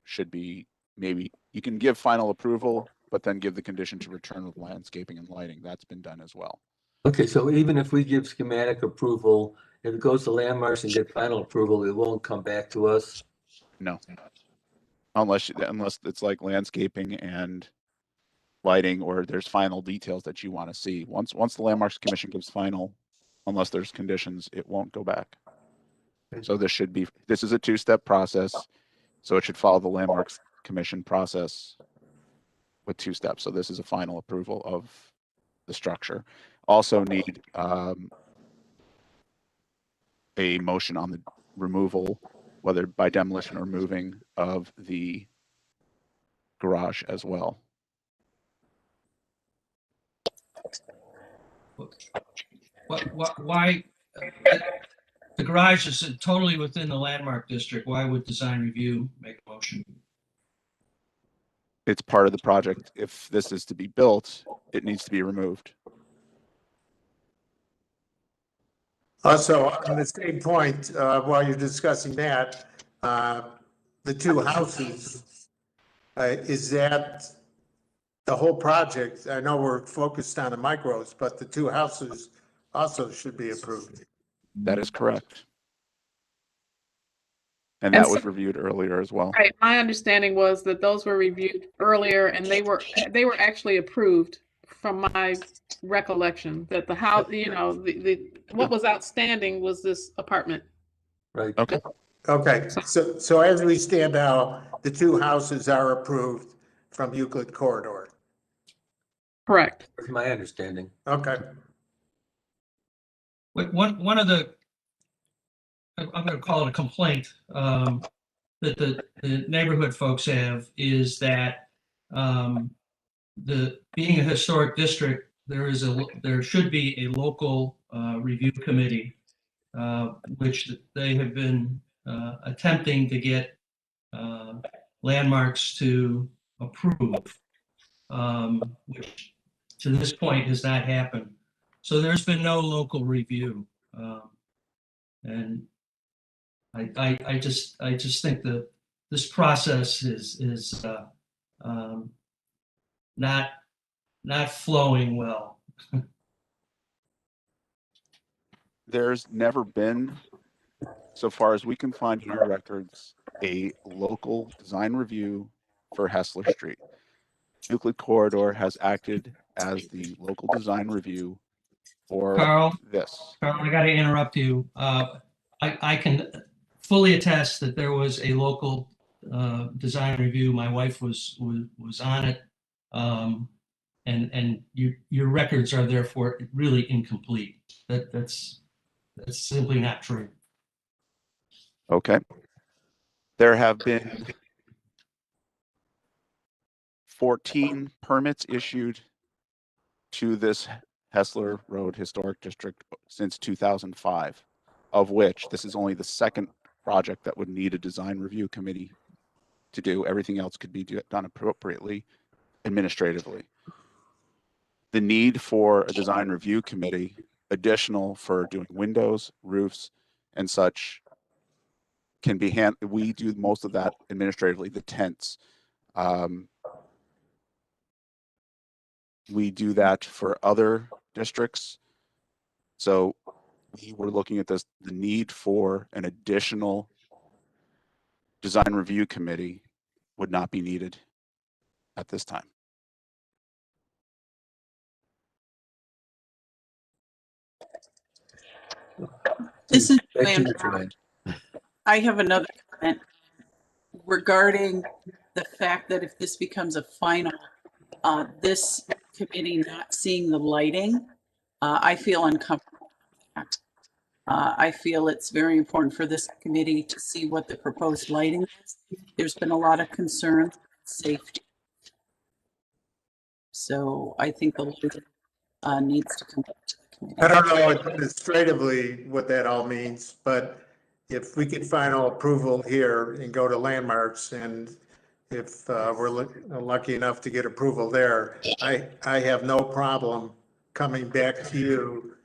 should be? Maybe you can give final approval, but then give the condition to return with landscaping and lighting. That's been done as well. Okay, so even if we give schematic approval, if it goes to landmarks and get final approval, it won't come back to us? No. Unless it's like landscaping and lighting, or there's final details that you want to see. Once the Landmarks Commission gives final, unless there's conditions, it won't go back. So this is a 2-step process. So it should follow the Landmarks Commission process with 2 steps. So this is a final approval of the structure. Also need a motion on the removal, whether by demolition or moving, of the garage as well. Why the garage is totally within the landmark district. Why would design review make a motion? It's part of the project. If this is to be built, it needs to be removed. Also, on the same point, while you're discussing that, the two houses, is that the whole project? I know we're focused on the micros, but the two houses also should be approved. That is correct. And And that was so- reviewed earlier as well. Right. My understanding was that those were reviewed earlier and they were actually approved from my recollection that the house, the what was outstanding was this apartment. Right. Okay. Okay, so as we stand now, the two houses are approved from Euclid Corridor. Correct. That's my understanding. Okay. One of the, I'm going to call it a complaint, that the neighborhood folks have is that being a historic district, there should be a local review committee, which they have been attempting to get landmarks to approve, which to this point has not happened. So there's been no local review, and I just think that this process is not flowing well. There's never been, so far as we can find in our records, a local design review for Hessler Street. Euclid Corridor has acted as the local design review for this. Carl, I got to interrupt you. I can fully attest that there was a local design review. My wife was on it, and your records are therefore really incomplete. That's simply not true. Okay. There have been 14 permits issued to this Hessler Road Historic District since 2005, of which this is only the second project that would need a design review committee to do. Everything else could be done appropriately administratively. The need for a design review committee, additional for doing windows, roofs, and such, can be we do most of that administratively, the tents. We do that for other districts. So we were looking at this, the need for an additional design review committee would not be needed at this time. This is Back to you, Joanne. Joanne. I have another comment regarding the fact that if this becomes a final, this committee not seeing the lighting, I feel uncomfortable with that. I feel it's very important for this committee to see what the proposed lighting is. There's been a lot of concern with safety. So I think the lighting needs to come back to the committee. I don't know administratively what that all means, but if we get final approval here and go to landmarks, and if we're lucky enough to get approval there, I have no problem coming back to you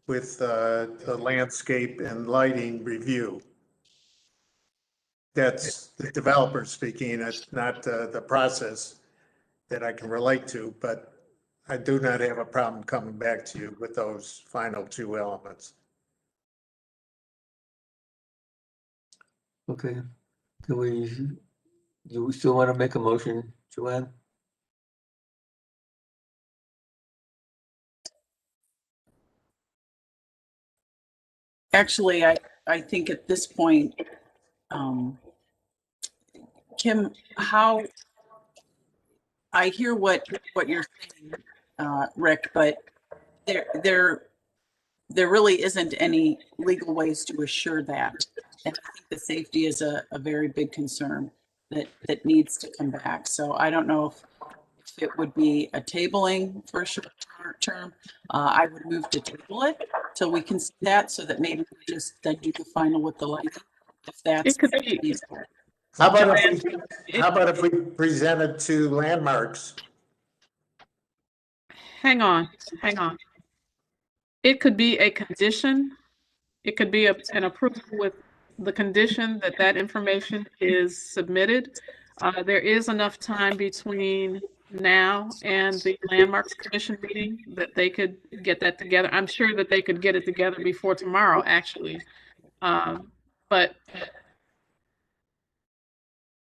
with the landscape and lighting review. That's the developer speaking. It's not the process that I can relate to, but I do not have a problem coming back to you with those final two elements. Okay. Do we still want to make a motion, Joanne? Actually, I think at this point, Kim, how I hear what you're saying, Rick, but there really isn't any legal ways to assure that. And I think the safety is a very big concern that needs to come back. So I don't know if it would be a tabling for a short term, I would move to table it till we can see that, so that maybe we just then do the final with the lighting, if that's It could be, feasible. How about if we present it to Landmarks? hang on. It could be a condition. It could be an approval with the condition that that information is submitted. There is enough time between now and the Landmarks Commission meeting that they could get that together. I'm sure that they could get it together before tomorrow, actually. But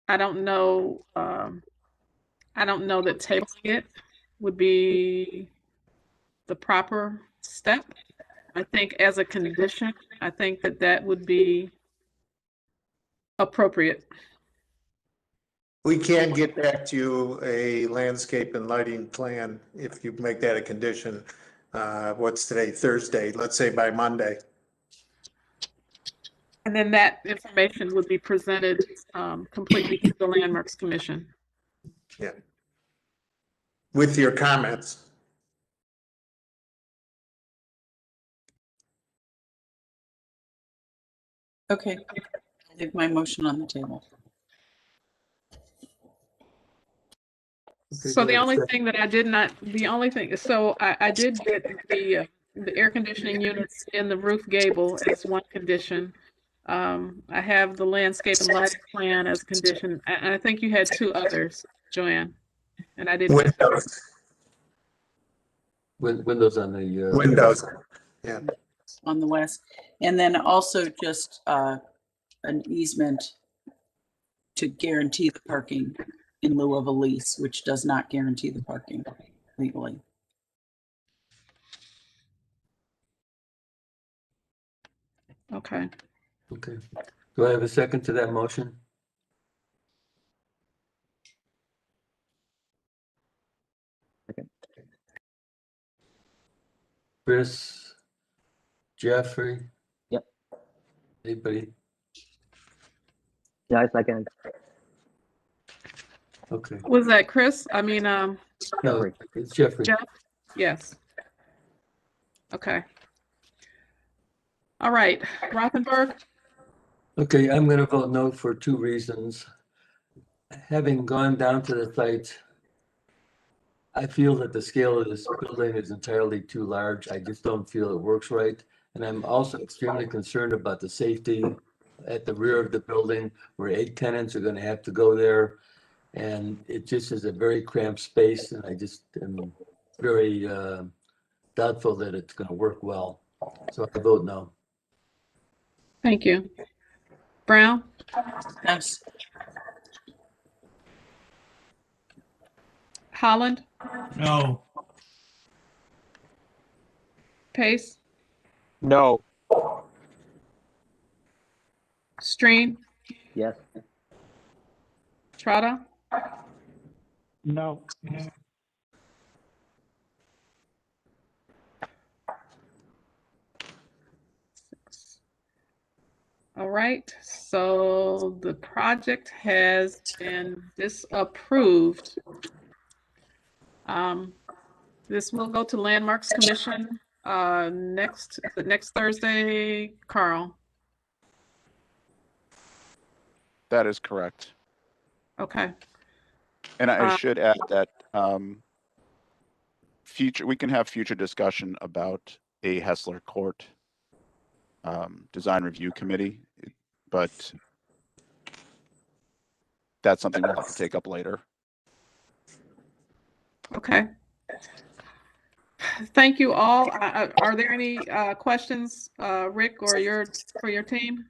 I don't know. I don't know that tabling it would be the proper step. I think as a condition, I think that that would be appropriate. We can get back to you a landscape and lighting plan if you make that a condition. What's today, Thursday, let's say by Monday. And then that information would be presented completely to the Landmarks Commission. Yeah. With your comments. Okay, I'll leave my motion on the table. So the only thing that I did not, so I did get the air conditioning units in the roof gable as one condition. I have the landscape and lighting plan as a condition. And I think you had two others, Joanne, and I didn't. Windows. Windows on the. Windows, yeah. On the west, and then also just an easement to guarantee the parking in lieu of a lease, which does not guarantee the parking legally. Okay. Okay. Do I have a second to that motion? Second. Chris, Jeffrey? Yep. Anybody? Yeah, I second. Okay. Was that Chris? I mean, No, it's Jeffrey. Jeff? Yes. Okay. All right, Rothenberg? Okay, I'm going to vote no for two reasons. Having gone down to the site, I feel that the scale of this building is entirely too large. I just don't feel it works right. And I'm also extremely concerned about the safety at the rear of the building where 8 tenants are going to have to go there. And it just is a very cramped space. And I just am very doubtful that it's going to work well. So I vote no. Thank you. Brown? Yes. Holland? No. Pace? No. Stream? Yes. Trotta? No. All right, so the project has been disapproved. This will go to Landmarks Commission next Thursday, Carl. That is correct. Okay. And I should add that we can have future discussion about a Hessler Court design review committee, but that's something we'll have to take up later. Okay. Thank you all. Are there any questions, Rick, or for your team?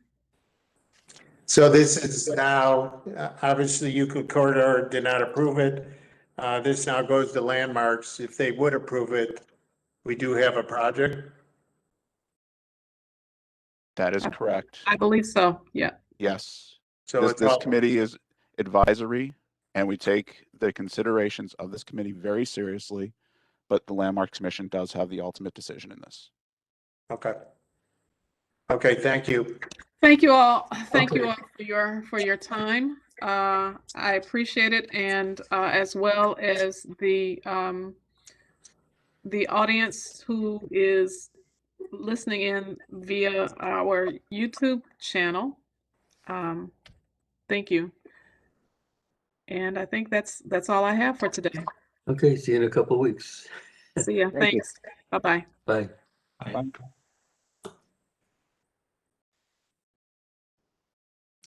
So this is now, obviously Euclid Corridor did not approve it. This now goes to Landmarks. If they would approve it, we do have a project. That is correct. I believe so, yeah. Yes. So This committee is advisory, and we take the considerations of this committee very seriously, but the Landmarks Commission does have the ultimate decision in this. Okay. Okay, thank you. Thank you all. Thank you all for your time. I appreciate it, and as well as the audience who is listening in via our YouTube channel. Thank you. And I think that's all I have for today. Okay, see you in a couple of weeks. See ya. Thank you. Thanks. Bye-bye. Bye. Bye.